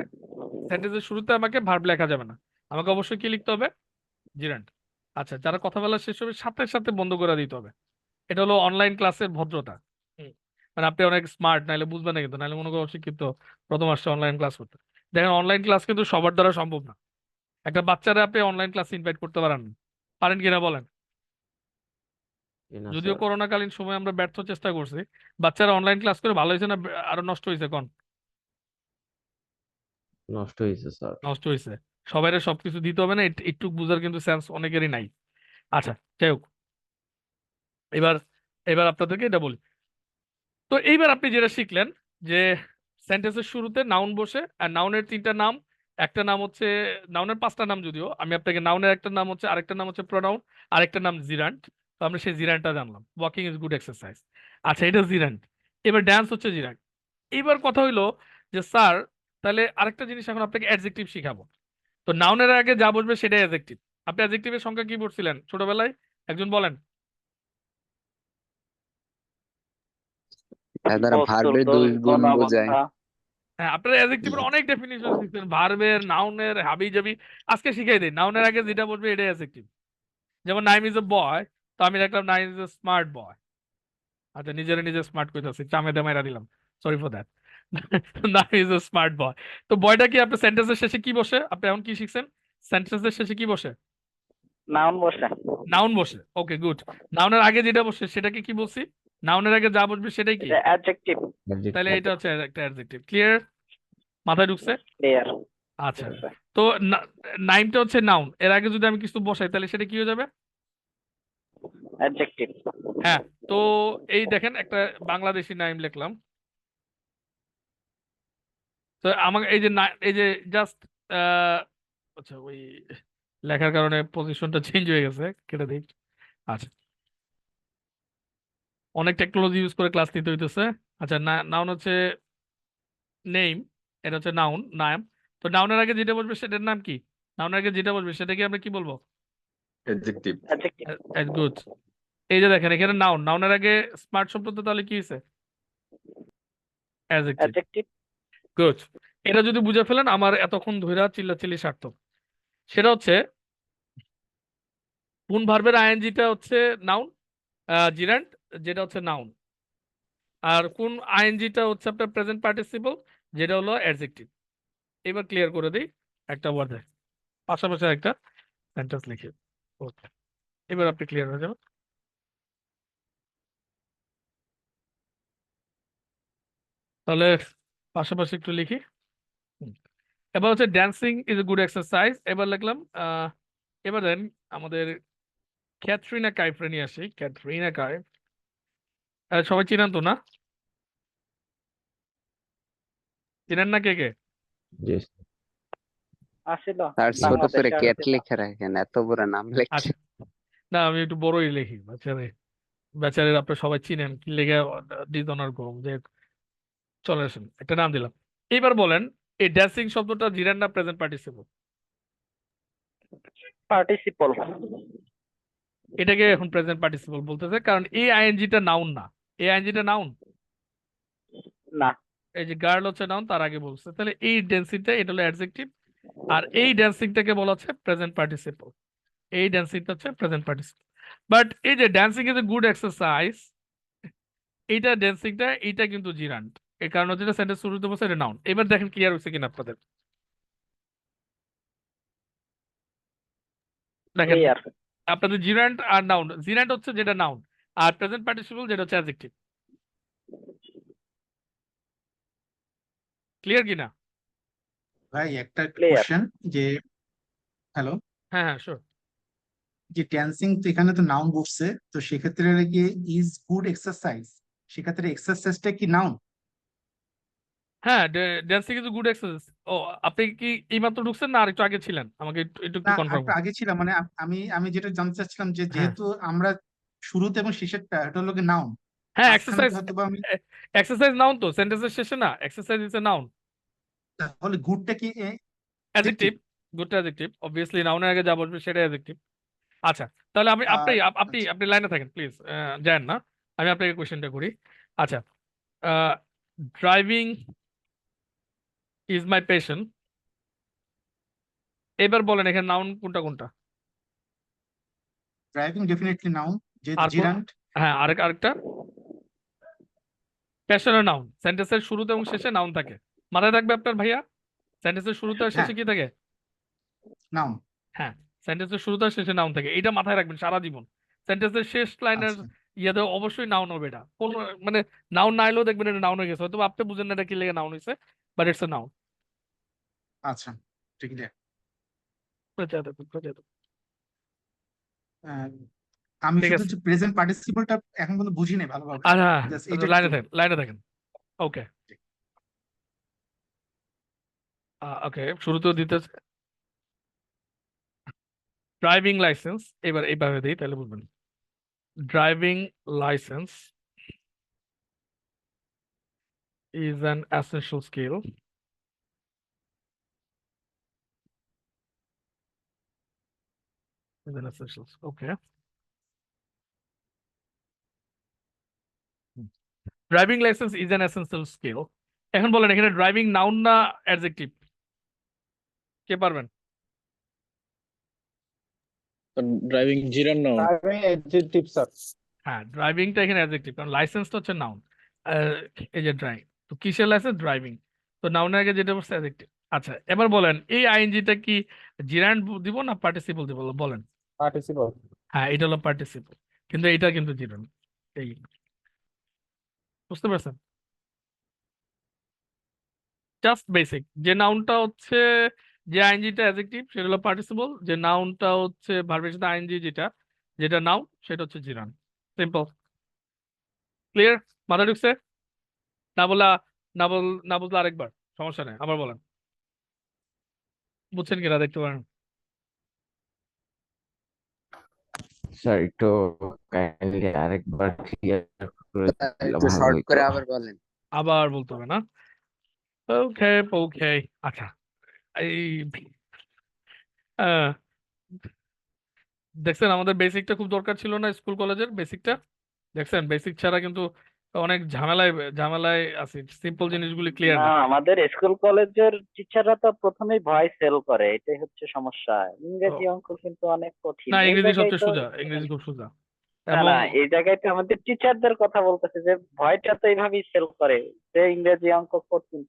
সেন্টেন্সের শুরুতে আমাকে ভার্ব লেখা যাবে না, আমাকে অবশ্যই কি লিখতে হবে, জিরান্ড। আচ্ছা, যারা কথা বলা শেষ হবে সাথে সাথে বন্ধ করে দিতে হবে। এটা হলো অনলাইন ক্লাসের ভদ্রতা। মানে আপনি অনেক স্মার্ট, নাইলে বুঝবেন না, কিন্তু নাইলে মনে করো অশিক্ষিত প্রথম আসছে অনলাইন ক্লাস করতে। দেখেন অনলাইন ক্লাস কিন্তু সবার দ্বারা সম্ভব না। একটা বাচ্চারা আপনি অনলাইন ক্লাস ইনভাইট করতে পারেন না। পারেন কিনা বলেন? না যদিও স্যার, করোনাকালীন সময় আমরা ব্যর্থ চেষ্টা করছি, বাচ্চারা অনলাইন ক্লাস করে ভালো হয়েছে না আরো নষ্ট হয়েছে? কোন নষ্ট হয়েছে স্যার। নষ্ট হয়েছে? সবাইরে সবকিছু দিতে হবে না, একটু বুঝার কিন্তু সেন্স অনেকেরই নাই। আচ্ছা, যাই হোক, এবার এবার আপনাদেরকে এটা বলি। তো এইবার আপনি যেটা শিখলেন যে সেন্টেন্সের শুরুতে নাউন বসে, আর নাউনের 3টা নাম, একটা নাম হচ্ছে, নাউনের 5টা নাম, যদিও আমি আপনাকে নাউনের একটা নাম হচ্ছে, আরেকটা নাম হচ্ছে প্রোনাউন, আরেকটা নাম জিরান্ট। তো আমরা সেই জিরান্টটা জানলাম, ওয়াকিং ইজ গুড এক্সারসাইজ। আচ্ছা, এটা জিরান্ট। এবার ড্যান্স হচ্ছে জিরান্ট। এবার কথা হইলো যে স্যার, তাহলে আরেকটা জিনিস এখন আপনাকে অ্যাডজেক্টিভ শিখাবো। তো নাউনের আগে যা বসবে সেটাই অ্যাডজেক্টিভ। আপনি অ্যাডজেক্টিভের সংখ্যা কি পড়ছিলেন ছোটবেলায়? একজন বলেন। দ্বারা বস্তুর ভার্বের দোষ 2 গুণ বোঝায়। অবস্থা। হ্যাঁ, আপনার অ্যাডজেক্টিভের অনেক ডেফিনিশন শিখছেন, ভার্বের, নাউনের, হাবি জাবি। আজকে শিখাই দিই, নাউনের আগে যেটা বলবে এটাই অ্যাডজেক্টিভ। যেমন নাইম ইজ এ বয়, তো আমি দেখলাম Naim is a smart boy. আচ্ছা, নিজে স্মার্ট কইতাছি, চামে দামাইরা দিলাম, sorry for that. Naim is a smart boy. তো বয়টা কি আপনার সেন্টেন্সের শেষে কি বসে? আপনি এখন কি শিখছেন? সেন্টেন্সের শেষে কি বসে? নাউন বসে। নাউন বসে। ওকে, গুড। নাউনের আগে যেটা বসে সেটাকে কি বলছি? নাউনের আগে যা বসবে সেটাই কি? এটা অ্যাডজেক্টিভ। তাহলে এটা হচ্ছে একটা অ্যাডজেক্টিভ। ক্লিয়ার? মাথায় ঢুকছে? ক্লিয়ার। আচ্ছা, তো নাইমটা হচ্ছে নাউন, এর আগে যদি আমি কিছু বসাই তাহলে সেটা কি হয়ে যাবে? অ্যাডজেক্টিভ। হ্যাঁ। তো এই দেখেন একটা বাংলাদেশি নাইম লিখলাম। তো আমাকে এই যে এই যে জাস্ট, আচ্ছা ওই লেখার কারণে পজিশনটা চেঞ্জ হয়ে গেছে, কেটে দিই। আচ্ছা, অনেক টেকনোলজি ইউজ করে ক্লাস নিতে হইতেছে। আচ্ছা, নাউন হচ্ছে নেম, এটা হচ্ছে নাউন, নাম। তো নাউনের আগে যেটা বসবে সেটার নাম কি? নাউনের আগে যেটা বসবে সেটাকে আমরা কি বলবো? অ্যাডজেক্টিভ। অ্যাডজেক্টিভ। গুড। এই যে দেখেন এখানে নাউন, নাউনের আগে স্মার্ট শব্দ, তো তাহলে কি হয়েছে? অ্যাডজেক্টিভ। অ্যাডজেক্টিভ। গুড। এটা যদি বুঝে ফেলেন আমার এতক্ষণ ধইরা চিল্লাচিল্লি সার্থক। সেটা হচ্ছে কোন ভার্বের আইএনজিটা হচ্ছে নাউন, জিরান্ট, যেটা হচ্ছে নাউন, আর কোন আইএনজিটা হচ্ছে আপনার প্রেজেন্ট পার্টিসিপল, যেটা হলো অ্যাডজেক্টিভ। এবার ক্লিয়ার করে দিই একটা ওয়ার্ডে, পাশাপাশি একটা সেন্টেন্স লিখে। ওকে, এবার আপনি ক্লিয়ার হয়ে যাবেন। তাহলে পাশাপাশি একটু লিখি। হুম। এবার হচ্ছে dancing is a good exercise, এবার লিখলাম। এবার দেন আমাদের ক্যাটরিনা কাইফরে নিয়ে আসি। ক্যাটরিনা কাইফ, সবাই চিনেন তো না? চিনেন না কে কে? জি আসিল তার ছোট করে বাংলাদেশে ক্যাট আসিল। লেখা রাখেন, এত বড় নাম লেখছে। আচ্ছা, না আমি একটু বড়ই লিখি, বেচারের আপনি সবাই চিনেন, কি লেগে ডিসঅনার করুন, যে চলে আসেন, একটা নাম দিলাম। এবার বলেন, এই ড্যান্সিং শব্দটা জিরান না প্রেজেন্ট পার্টিসিপল? পার্টিসিপল। এটাকে এখন প্রেজেন্ট পার্টিসিপল বলতেছে, কারণ এই আইএনজিটা নাউন না। এই আইএনজিটা নাউন, না। এই যে গার্ল হচ্ছে নাউন, তার আগে বলছে, তাহলে এই ড্যান্সিংটা এটা হলো অ্যাডজেক্টিভ, আর এই ড্যান্সিংটাকে বলা হচ্ছে প্রেজেন্ট পার্টিসিপল। এই ড্যান্সিংটা হচ্ছে প্রেজেন্ট পার্টিসিপল। বাট এই যে dancing is a good exercise, এইটা ড্যান্সিংটা, এইটা কিন্তু জিরান্ট। এর কারণ হচ্ছে এটা সেন্টেন্স শুরুতে বসে, এটা নাউন। এবার দেখেন ক্লিয়ার হচ্ছে কিনা আপনাদের। দেখেন ক্লিয়ার। আপনাদের জিরান্ট আর নাউন, জিরান্ট হচ্ছে যেটা নাউন, আর প্রেজেন্ট পার্টিসিপল যেটা হচ্ছে অ্যাডজেক্টিভ। ক্লিয়ার কিনা? ভাই একটা ক্লিয়ার। কোশ্চেন যে, হ্যালো, হ্যাঁ হ্যাঁ, শিওর। যে ড্যান্সিং তো এখানে তো নাউন বসছে, তো সেক্ষেত্রে কি ইজ গুড এক্সারসাইজ, সেক্ষেত্রে এক্সারসাইজটা কি নাউন? হ্যাঁ, ড্যান্সিং ইজ গুড এক্সারসাইজ। ও, আপনি কি এইমাত্র ঢুকছেন না আর একটু আগে ছিলেন? আমাকে একটু একটু একটু না, কনফার্ম একটু করুন। আগে ছিলাম, মানে আমি আমি যেটা জানতে চাচ্ছিলাম যে হ্যাঁ যেহেতু আমরা শুরুতে এবং শেষেরটা এটা হলো নাউন, হ্যাঁ, মাঝখানে এক্সারসাইজ, তো হয়তো বা আমি, এক্সারসাইজ নাউন তো, সেন্টেন্সের শেষে না, এক্সারসাইজ ইজ এ নাউন, তাহলে গুডটা কি অ্যাডজেক্টিভ। অ্যাডজেক্টিভ? গুডটা অ্যাডজেক্টিভ, অবভিয়াসলি নাউনের আগে যা বসবে সেটা অ্যাডজেক্টিভ। আচ্ছা, তাহলে আপনি আর আপনি আপনি আচ্ছা, আপনি লাইনে থাকেন প্লিজ, যান না, আমি আপনাকে কোশ্চেনটা করি। আচ্ছা, ড্রাইভিং ইজ মাই প্যাশন, এবার বলেন এখানে নাউন কোনটা কোনটা? ড্রাইভিং ডেফিনেটলি নাউন, যে আর জিরান্ট। হ্যাঁ, আরেকটা প্যাশনের নাউন, সেন্টেন্সের শুরুতে এবং শেষে নাউন থাকে, মাথায় থাকবে আপনার ভাইয়া। সেন্টেন্সের শুরুতে আর হ্যাঁ, শেষে কি থাকে? নাউন। হ্যাঁ, সেন্টেন্সের শুরুতে আর শেষে নাউন থাকে, এটা মাথায় রাখবেন সারা জীবন। সেন্টেন্সের শেষ লাইনের আচ্ছা ইয়েতে অবশ্যই নাউন হবে, এটা কোন মানে নাউন না এলেও দেখবেন এটা নাউন হয়ে গেছে, হয়তো বা আপনি বুঝেন না এটা কি লেগে নাউন হয়েছে, বাট ইটস এ নাউন। আচ্ছা, ঠিক আছে। আমি ঠিক শুধু আছে, যে প্রেজেন্ট পার্টিসিপলটা এখন পর্যন্ত বুঝি নাই ভালোভাবে, আর হ্যাঁ, জাস্ট এটা লাইনে একটু। থাকেন, লাইনে থাকেন। ওকে, ওকে, শুরুতেও দিতেছে ড্রাইভিং লাইসেন্স, এবার এইভাবে দিই তাহলে বুঝবেন। Driving licence is an essential skill. Is an essential. Okay. Driving licence is an essential skill. এখন বলেন এখানে ড্রাইভিং নাউন না অ্যাডজেক্টিভ? কে পারবেন? Driving gerund noun. Driving adjective sir. হ্যাঁ, ড্রাইভিংটা এখানে অ্যাডজেক্টিভ, কারণ লাইসেন্সটা হচ্ছে নাউন। এই যে ড্রাইভিং, তো কিসের লাইসেন্স? ড্রাইভিং, তো নাউনের আগে যেটা বলছে অ্যাডজেক্টিভ। আচ্ছা, এবার বলেন এই আইএনজিটা কি জিরান্ড দিব না পার্টিসিপল দিব, বলেন। পার্টিসিপল। হ্যাঁ, এটা হলো পার্টিসিপল, কিন্তু এটা কিন্তু জিরান্ড। এই, বুঝতে পারছেন? জাস্ট বেসিক, যে নাউনটা হচ্ছে, যে আইএনজিটা অ্যাডজেক্টিভ সেটা হলো পার্টিসিপল, যে নাউনটা হচ্ছে ভার্বের সাথে আইএনজি যেটা, যেটা নাউন সেটা হচ্ছে জিরান। Simple, clear? মাথা ঢুকছে? না বলা, না বুঝলে আরেকবার, সমস্যা নেই, আবার বলেন। বুঝছেন কিনা দেখতে পারেন। স্যার একটু কাইন্ডলি আরেকবার ক্লিয়ার করে দিলে একটু ভালো শর্ট হইতো। করে আবার বলেন। আবার বলতে হবে না? ওকে, ওকে। আচ্ছা, এই আহ, দেখছেন আমাদের বেসিকটা খুব দরকার ছিল না, স্কুল কলেজের বেসিকটা দেখছেন? বেসিক ছাড়া কিন্তু অনেক ঝামেলায় ঝামেলায় আছি, সিম্পল জিনিসগুলি ক্লিয়ার না, না। আমাদের স্কুল কলেজের টিচাররা তো প্রথমেই ভয় সেল করে, এটাই হচ্ছে সমস্যা। ও, ইংরেজি অঙ্ক কিন্তু অনেক কঠিন না, এই ইংরেজি জায়গায় সবচেয়ে তো। সোজা, ইংরেজি খুব সোজা। না এবং না, এই জায়গায় তো আমাদের টিচারদের কথা বলতেছে যে ভয়টা তো এইভাবেই সেল করে, যে ইংরেজি অঙ্ক কঠিন।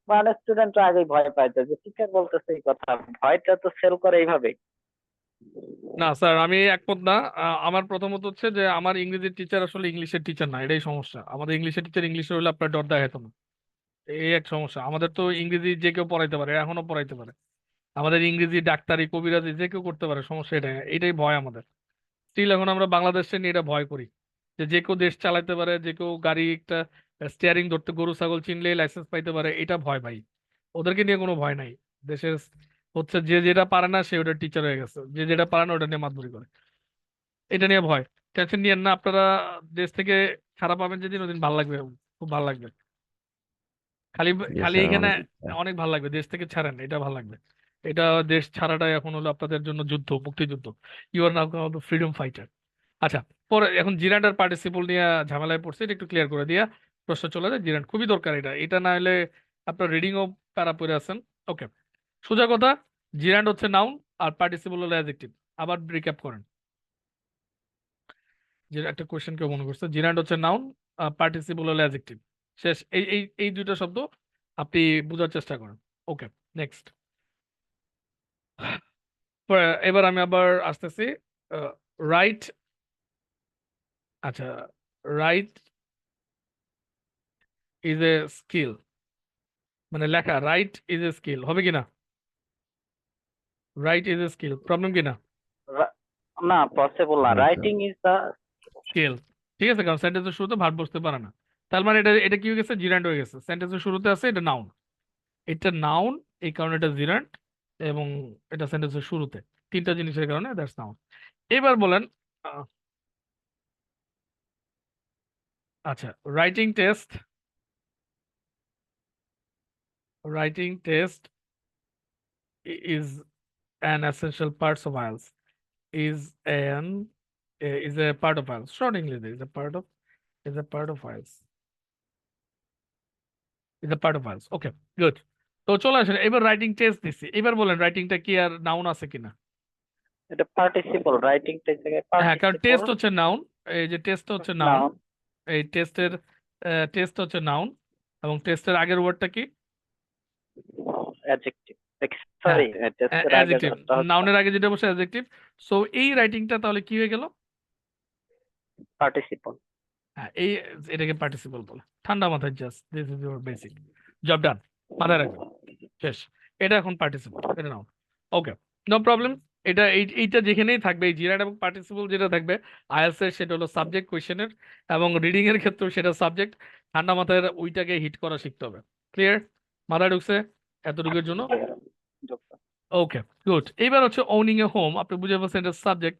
মানে স্টুডেন্টরা আগেই ভয় পায় যে টিচার বলতেছে এই কথা, ভয়টা তো সেল করে এইভাবে। না স্যার, আমি একমত না। আমার প্রথমত হচ্ছে যে আমার ইংরেজির টিচার আসলে ইংলিশের টিচার না, এটাই সমস্যা। আমাদের ইংলিশের টিচার ইংলিশে হলে আপনার ডর দেখাতো না, এই এক সমস্যা। আমাদের তো ইংরেজি যে কেউ পড়াইতে পারে, এখনো পড়াইতে পারে। আমাদের ইংরেজি ডাক্তারি কবিরাজি যে কেউ করতে পারে, সমস্যা এটাই, এটাই ভয় আমাদের। স্টিল এখন আমরা বাংলাদেশে নিয়ে এটা ভয় করি, যে যে কেউ দেশ চালাতে পারে, যে কেউ গাড়ি একটা স্টিয়ারিং ধরতে, গরু ছাগল চিনলেই লাইসেন্স পাইতে পারে, এটা ভয় ভাই। ওদেরকে নিয়ে কোনো ভয় নাই। দেশের হচ্ছে যে যেটা পারে না সে ওটা টিচার হয়ে গেছে, যে যেটা পারে না ওটা নিয়ে মাতবরি করে, এটা নিয়ে ভয়। টেনশন নিয়েন না আপনারা, দেশ থেকে খারাপ পাবেন যেদিন, ওদিন ভালো লাগবে, খুব ভালো লাগবে। খালি জি খালি স্যার, এখানে অনেক ইচ্ছা। অনেক ভালো লাগবে, দেশ থেকে ছাড়েন, এটা ভালো লাগবে। এটা দেশ ছাড়াটাই এখন হলো আপনাদের জন্য যুদ্ধ, মুক্তিযুদ্ধ। You are now freedom fighter. আচ্ছা, পরে এখন জিরান্ডার পার্টিসিপল নিয়ে ঝামেলায় পড়ছে, এটা একটু ক্লিয়ার করে দিয়া প্রশ্ন চলে যায়। জিরান্ড খুবই দরকার, এটা এটা না হলে আপনার রিডিং ও প্যারা পড়ে আছেন। ওকে, সোজা কথা, জিরান্ড হচ্ছে নাউন আর পার্টিসিপল হলো অ্যাডজেক্টিভ। আবার রিক্যাপ করেন, যে একটা কোয়েশ্চেন কেউ মনে করছে, জিরান্ড হচ্ছে নাউন, পার্টিসিপল হলো অ্যাডজেক্টিভ। শেষ, এই এই এই দুইটা শব্দ আপনি বোঝার চেষ্টা করেন। ওকে, নেক্সট। এবার আমি আবার আসতেছি। রাইট, আচ্ছা, রাইট ইজ এ স্কিল, মানে লেখা রাইট ইজ এ স্কিল হবে কিনা? Write is a skill, problem কিনা? না, পসিবল না, না sir. Writing is the skill, ঠিক আছে, কারণ সেন্টেন্সের শুরুতে ভার্ব বসতে পারে না। তার মানে এটা এটা কি হয়ে গেছে? জিরান্ড হয়ে গেছে। সেন্টেন্সের শুরুতে আছে, এটা নাউন, এটা নাউন, এই কারণে এটা জিরান্ড, এবং এটা সেন্টেন্সের শুরুতে, তিনটা জিনিসের কারণে দ্যাটস নাউন। এবার বলেন, আহ, আচ্ছা, writing test, writing test is an essential parts of IELTS is a part of IELTS. Short English is a part of IELTS. Is a part of IELTS. Okay, good. তো চলে আসেন এবার রাইটিং টেস্ট দিছি। এবার বলেন রাইটিংটা কি আর নাউন আছে কিনা? এটা পার্টিসিপল, রাইটিংটা এই জায়গায় হ্যাঁ, কারণ টেস্ট পার্টিসিপল হচ্ছে নাউন। এই যে টেস্ট হচ্ছে নাউন, নাউন এই টেস্ট হচ্ছে নাউন এবং টেস্টের আগের ওয়ার্ডটা কি? অ্যাডজেক্টিভ, হ্যাঁ, সরি টেস্টের আগে অ্যাডজেক্টিভ। যেটা হচ্ছে নাউনের আগে যেটা বসে অ্যাডজেক্টিভ। সো এই রাইটিংটা তাহলে কি হয়ে গেল? পার্টিসিপল। হ্যাঁ, এটাকে পার্টিসিপল বলে। ঠান্ডা মাথায় just this is your basic job ডান, মাথায় রাখবেন, শেষ। এটা এখন পার্টিসিপল, এটা নাও। ওকে, নো প্রবলেম। এইটা যেখানেই থাকবে, এই জিরাট এবং পার্টিসিপল যেটা থাকবে আইএলটিএস এর, সেটা হলো সাবজেক্ট কোয়েশ্চেনের, এবং রিডিং এর ক্ষেত্রেও সেটা সাবজেক্ট। ঠান্ডা মাথায় ওইটাকে হিট করা শিখতে হবে। ক্লিয়ার? মাথায় ঢুকছে এতটুকুর জন্য? ওকে, গুড। এবার হচ্ছে ওনিং এ হোম, আপনি বুঝে পাচ্ছেন এটা সাবজেক্ট।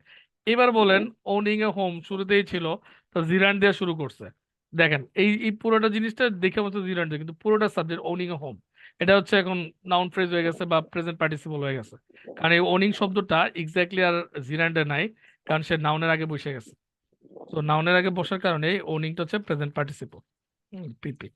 এবার বলেন ওনিং এ হোম শুরুতেই ছিল, তো জিরান্ড দিয়ে শুরু করছে। দেখেন এই পুরোটা জিনিসটা দেখে মতো জিরান্ড দিয়ে, কিন্তু পুরোটা সাবজেক্ট ওনিং এ হোম। এটা হচ্ছে এখন নাউন ফ্রেজ হয়ে গেছে বা প্রেজেন্ট পার্টিসিপল হয়ে গেছে, কারণ এই ওনিং শব্দটা এক্স্যাক্টলি আর জিরান্ডে নাই, কারণ সে নাউনের আগে বসে গেছে। তো নাউনের আগে বসার কারণে ওনিংটা হচ্ছে প্রেজেন্ট পার্টিসিপল। পিপি,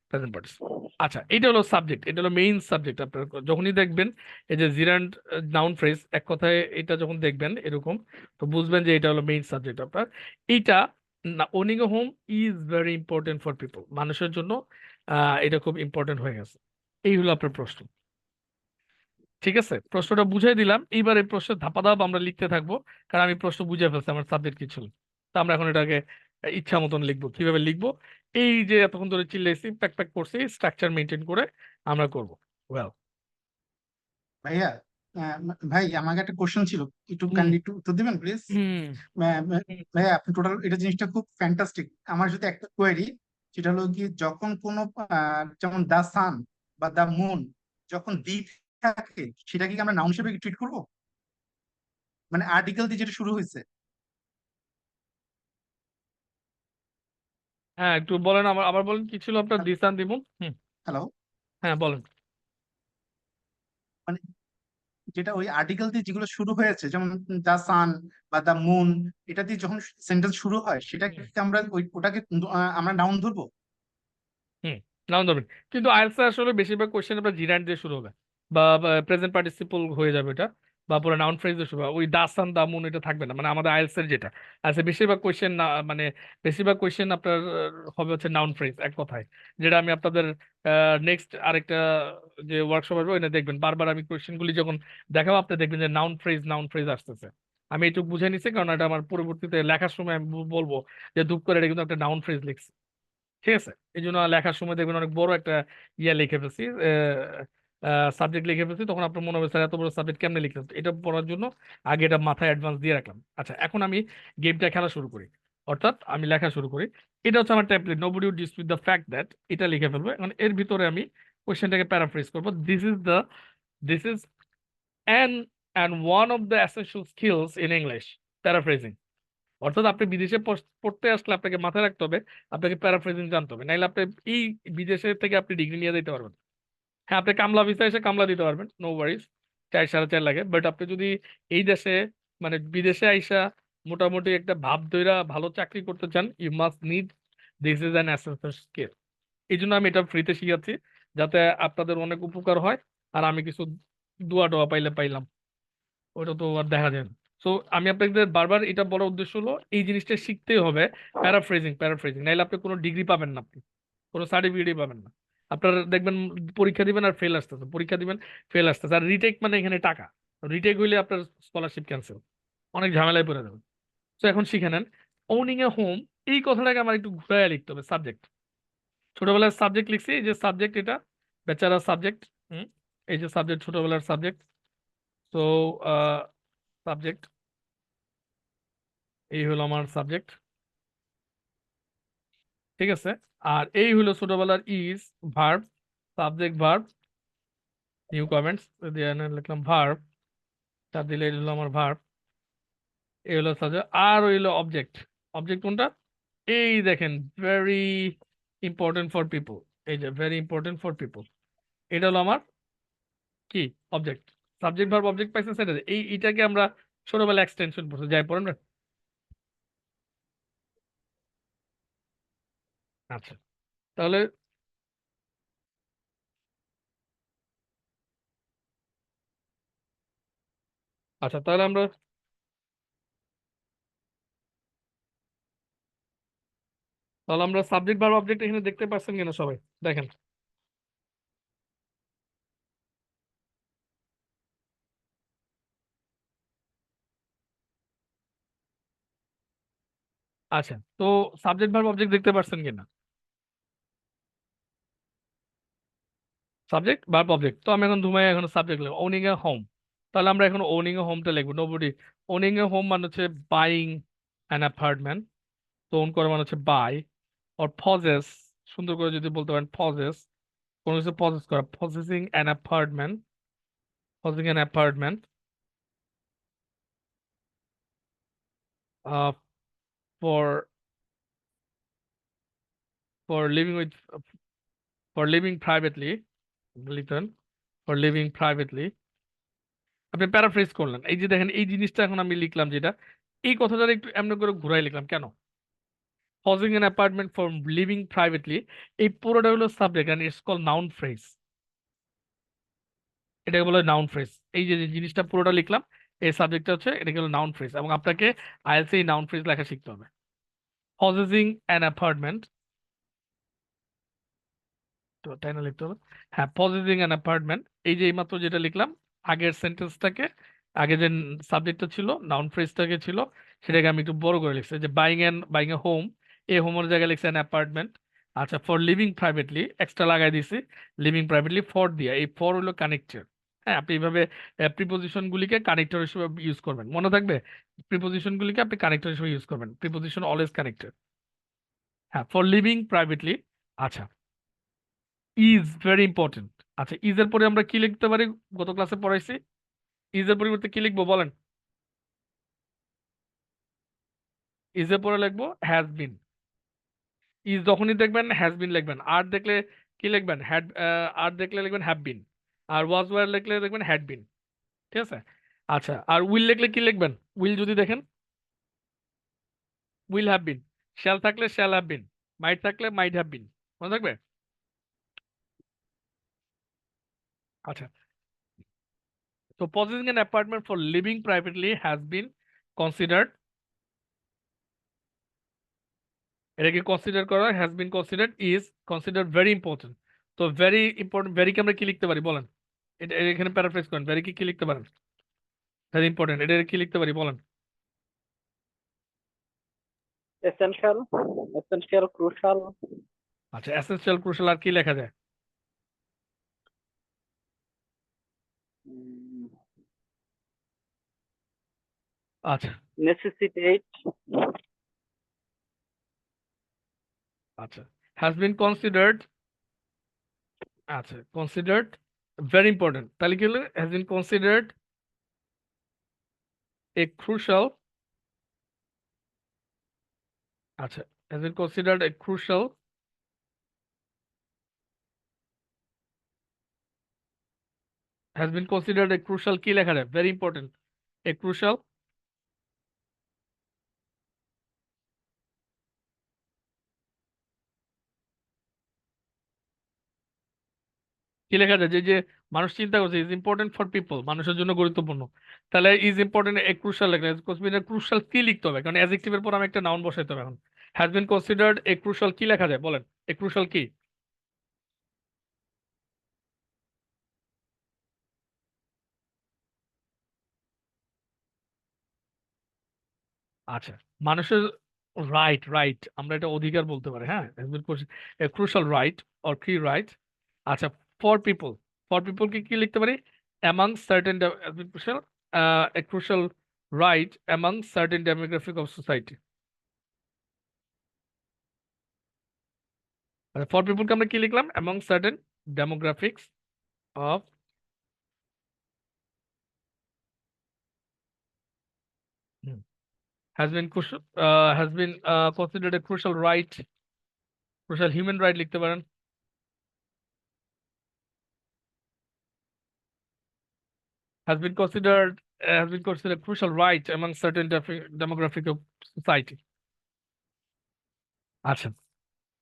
প্রেজেন্ট পার্টিসিপল। আচ্ছা, এটা হলো সাবজেক্ট, এটা হলো মেইন সাবজেক্ট। আপনার যখনই দেখবেন এই যে জিরান্ড নাউন ফ্রেজ, এক কথায় এটা যখন দেখবেন এরকম, তো বুঝবেন যে এটা হলো মেইন সাবজেক্ট আপনার। এইটা owning A home is very important for people, মানুষের জন্য এটা খুব ইম্পর্টেন্ট হয়ে গেছে। এই হলো আপনার প্রশ্ন। ঠিক আছে, প্রশ্নটা বুঝাই দিলাম। এইবার এই প্রশ্নের ধাপাধাপ আমরা লিখতে থাকবো, কারণ আমি প্রশ্ন বুঝে ফেলছি আমার সাবজেক্ট কি ছিল। তো আমরা এখন এটাকে ইচ্ছা মতন লিখবো। কিভাবে লিখবো? এই যে এতক্ষণ ধরে চিল্লাইছি, প্যাক প্যাক করছি, স্ট্রাকচার মেনটেন করে আমরা করবো। ওয়েল, ভাইয়া, ভাই আমাকে একটা কোশ্চেন ছিল, একটু হুম কাইন্ডলি একটু উত্তর দিবেন প্লিজ। হুম ভাইয়া আপনি টোটাল এটা জিনিসটা খুব ফ্যান্টাস্টিক। আমার যদি একটা কোয়েরি, সেটা হলো কি, যখন কোনো যেমন দা সান বা দা মুন যখন দ্বীপ থাকে, সেটা কি আমরা নাউন হিসেবে ট্রিট করবো? মানে আর্টিকেল দিয়ে যেটা শুরু হয়েছে। হ্যাঁ, একটু বলেন, আবার বলেন কি ছিল আপনার দিসান দিমুন। হ্যালো, হ্যাঁ বলেন। মানে যেটা ওই আর্টিকেল দিয়ে যেগুলো শুরু হয়েছে, যেমন দা সান বা দা মুন, এটা দিয়ে যখন সেন্টেন্স শুরু হয়, সেটাকে আমরা ওটাকে আমরা নাউন ধরবো? নাউন ধরবেন, কিন্তু আইএলটিএস আসলে বেশিরভাগ কোশ্চেন আপনার জিরান্ড দিয়ে শুরু হবে, বা প্রেজেন্ট পার্টিসিপল হয়ে যাবে এটা, বা পুরো নাউন ফ্রেজ দিয়ে শুরু হবে। ওই দাসান দামুন এটা থাকবে না, মানে আমাদের আইএলটিএস এর যেটা আছে বেশিরভাগ কোশ্চেন না, মানে বেশিরভাগ কোশ্চেন আপনার হবে হচ্ছে নাউন ফ্রেজ, এক কথায়। যেটা আমি আপনাদের নেক্সট আরেকটা যে ওয়ার্কশপ আসবে ওইটা দেখবেন, বারবার আমি কোশ্চেনগুলি যখন দেখাবো আপনি দেখবেন যে নাউন ফ্রেজ আসতেছে। আমি একটু বুঝে নিচ্ছি, কারণ এটা আমার পরবর্তীতে লেখার সময় আমি বলবো যে ধূপ করে এটা কিন্তু একটা নাউন ফ্রেজ লিখছি। ঠিক আছে, এই জন্য লেখার সময় দেখবেন অনেক বড় একটা লিখে ফেলছি, সাবজেক্ট লিখে ফেলছি, তখন আপনার মনে হবে স্যার এত বড় সাবজেক্ট কেমনে লিখলেন। এটা পড়ার জন্য আগে এটা মাথায় অ্যাডভান্স দিয়ে রাখলাম। আচ্ছা, এখন আমি গেমটা খেলা শুরু করি, অর্থাৎ আমি লেখা শুরু করি। এটা হচ্ছে আমার template, nobody would dispute the fact that, এটা লিখে ফেলবো। এখন এর ভিতরে আমি কোশ্চেনটাকে প্যারাফ্রেজ করবো। This is and one of the essential skills in English, paraphrasing. অর্থাৎ আপনি বিদেশে পড়তে আসলে আপনাকে মাথায় রাখতে হবে, আপনাকে প্যারাফ্রেজিং জানতে হবে, নাইলে আপনি এই বিদেশের থেকে আপনি ডিগ্রি নিয়ে যেতে পারবেন। হ্যাঁ, আপনি কামলা ভিসা এসে কামলা দিতে পারবেন, নো ওয়ারিজ, 4 সাড়ে 4 লাগে। বাট আপনি যদি এই দেশে, মানে বিদেশে আইসা মোটামুটি একটা ভাব ধইরা ভালো চাকরি করতে চান, you must need this is an essential skill. এই জন্য আমি এটা ফ্রিতে শিখাচ্ছি, যাতে আপনাদের অনেক উপকার হয়, আর আমি কিছু দোয়া টোয়া পাইলে পাইলাম, ওটা তো আর দেখা যায় না। সো আমি আপনাদের বারবার এটা বলার উদ্দেশ্য হলো এই জিনিসটা শিখতেই হবে, প্যারাফ্রেজিং, নাইলে আপনি কোনো ডিগ্রি পাবেন না, আপনি কোনো সার্টিফিকেটই পাবেন না। আপনারা দেখবেন পরীক্ষা দিবেন আর ফেল আসতেছে, পরীক্ষা দিবেন ফেল আসতেছে, আর রিটেক মানে এখানে টাকা, রিটেক হইলে আপনার স্কলারশিপ ক্যান্সেল, অনেক ঝামেলায় পড়ে যাবেন। তো এখন শিখে নেন ওনিং এ হোম, এই কথাটাকে আমার একটু ঘুরাইয়া লিখতে হবে। সাবজেক্ট, ছোটবেলার সাবজেক্ট লিখছি, এই যে সাবজেক্ট, এটা বেচারা সাবজেক্ট, এই যে সাবজেক্ট, ছোটবেলার সাবজেক্ট। তো সাবজেক্ট, এই হলো আমার সাবজেক্ট, ঠিক আছে। আর এই হলো ছোটবেলার is, verb, subject verb, new comments দিয়ে লিখলাম ভার্ব, তার দিলে এই হলো আমার ভার্ব, এই হলো সাবজেক্ট। আর হইলো অবজেক্ট, অবজেক্ট কোনটা? এই দেখেন, ভেরি ইম্পর্টেন্ট ফর পিপল, এই যে ভেরি ইম্পর্টেন্ট ফর পিপল, এটা হলো আমার কি অবজেক্ট। সাবজেক্ট ভার্ব অবজেক্ট পাইছেন সেন্টেন্স, এইটাকে আমরা ছোটবেলা এক্সটেনশন পড়ছি, যাই পড়েন না। আচ্ছা, তাহলে আচ্ছা তাহলে আমরা সাবজেক্ট ভার্ব অবজেক্ট এখানে দেখতে পাচ্ছেন কিনা সবাই দেখেন। আচ্ছা, তো সাবজেক্ট ভার্ব অবজেক্ট দেখতে পাচ্ছেন কিনা, সাবজেক্ট ভার্ব অবজেক্ট। তো আমি এখন ধুমাই এখন সাবজেক্ট লিখবো ওনিং এ হোম। তাহলে আমরা এখন ওনিং এ হোমটা লিখবো। নোবডি, ওনিং এ হোম মানে হচ্ছে বাইং অ্যান অ্যাপার্টমেন্ট। তো ওন করা মানে হচ্ছে বাই, অর পজেস, সুন্দর করে যদি বলতে পারেন পজেস, কোনো কিছু পজেস করা, possessing an apartment, possessing an apartment for for living with, for living privately, লিখতেন ফর লিভিং প্রাইভেটলি। আপনি প্যারাফ্রেজ করলেন, এই যে দেখেন এই জিনিসটা এখন আমি লিখলাম যেটা, এই কথাটা একটু এমন করে ঘুরাই লিখলাম কেন, housing an apartment for living privately, এই পুরোটা হলো subject and it's call noun phrase. এটাকে বলে নাউন ফ্রেজ। এই যে যে জিনিসটা পুরোটা লিখলাম, এই সাবজেক্টটা হচ্ছে, এটাকে হলো নাউন ফ্রেজ, এবং আপনাকে আইএলটিএস এই নাউন ফ্রেজ লেখা শিখতে হবে। পজেসিং অ্যান অ্যাপার্টমেন্ট, তো তাই না লিখতে হবে, হ্যাঁ পজেসিং অ্যান অ্যাপার্টমেন্ট। এই যে এইমাত্র যেটা লিখলাম, আগের সেন্টেন্সটাকে, আগে যে সাবজেক্টটা ছিল নাউন ফ্রেজটাকে ছিল, সেটাকে আমি একটু বড় করে লিখছি, যে বাইং এ হোম, এই হোমের জায়গায় লিখছে অ্যান অ্যাপার্টমেন্ট। আচ্ছা, ফর লিভিং প্রাইভেটলি এক্সট্রা লাগাই দিছি, লিভিং প্রাইভেটলি ফর দিয়া, এই ফর হলো কানেক্টর। হ্যাঁ, আপনি এইভাবে প্রিপোজিশন গুলিকে কানেক্টর হিসেবে ইউজ করবেন, মনে থাকবে প্রিপোজিশন গুলিকে আপনি কানেক্টর হিসেবে ইউজ করবেন, প্রিপোজিশন অলওয়েজ কানেক্টর। হ্যাঁ, ফর লিভিং প্রাইভেটলি। আচ্ছা, ইজ ভেরি ইম্পর্টেন্ট। আচ্ছা, ইজ এর পরে আমরা কি লিখতে পারি, গত ক্লাসে পড়াইছি, ইজ এর পরিবর্তে কি লিখবো বলেন, ইজ এর পরে লিখবো হ্যাজ বিন। ইজ যখনই দেখবেন হ্যাজ বিন লিখবেন, আর দেখলে কি লিখবেন হ্যাড, আর দেখলে লিখবেন have been, R was were লিখলে দেখবেন হ্যাড বিন। ঠিক আছে। আচ্ছা, আর উইল লিখলে কি লিখবেন, উইল যদি দেখেন উইল হ্যাভ বিন, শ্যাল থাকলে শ্যাল হ্যাভ বিন, মাইট থাকলে মাইট হ্যাভ বিন, মনে থাকবে। আচ্ছা, তো possessing an apartment for living privately has been considered, এটাকে কনসিডার করা, has been considered, is considered very important. তো ভেরি ইম্পর্টেন্ট, ভেরিকে আমরা কি লিখতে পারি বলেন, এটা এখানে প্যারাফ্রেজ করেন, ভেরিকে কি লিখতে পারেন, ভেরি ইম্পর্টেন্ট, এটা কি লিখতে পারি বলেন। Essential, essential, crucial. আচ্ছা, এসেনশিয়াল, ক্রুশাল, আর কি লেখা যায়, আচ্ছা নেসেসিটেট। আচ্ছা, হ্যাজ বিন কনসিডার্ড, আচ্ছা কনসিডার্ড ভেরি ইম্পর্টেন্ট, তাহলে কি হলো, has been considered a crucial, আচ্ছা has been considered a crucial, has been considered a crucial, কি লেখা যায়, very important, a crucial, কি লেখা যায়, যে যে মানুষ চিন্তা করছে ইজ ইম্পর্টেন্ট ফর পিপল, মানুষের জন্য গুরুত্বপূর্ণ, তাহলে ইজ ইম্পর্টেন্ট এ ক্রুশাল লেখা, ক্রুশাল কি লিখতে হবে, কারণ অ্যাডজেক্টিভের পর আমি একটা নাউন বসাইতে হবে। এখন has been considered a crucial কি লেখা যায় বলেন, এ ক্রুশাল কি, আচ্ছা মানুষের রাইট, রাইট আমরা এটা অধিকার বলতে পারি, হ্যাঁ, ক্রুশাল রাইট অর কি রাইট। আচ্ছা, ফর পিপল, ফর পিপল কি লিখতে পারি, among certain, crucial, a crucial right among certain demographic of society. For পিপলকে আমরা কি লিখলাম, among certain demographics of, has been crucial, has been considered a crucial right, crucial human right লিখতে পারেন। has been considered crucial right among certain demographic of society. আচ্ছা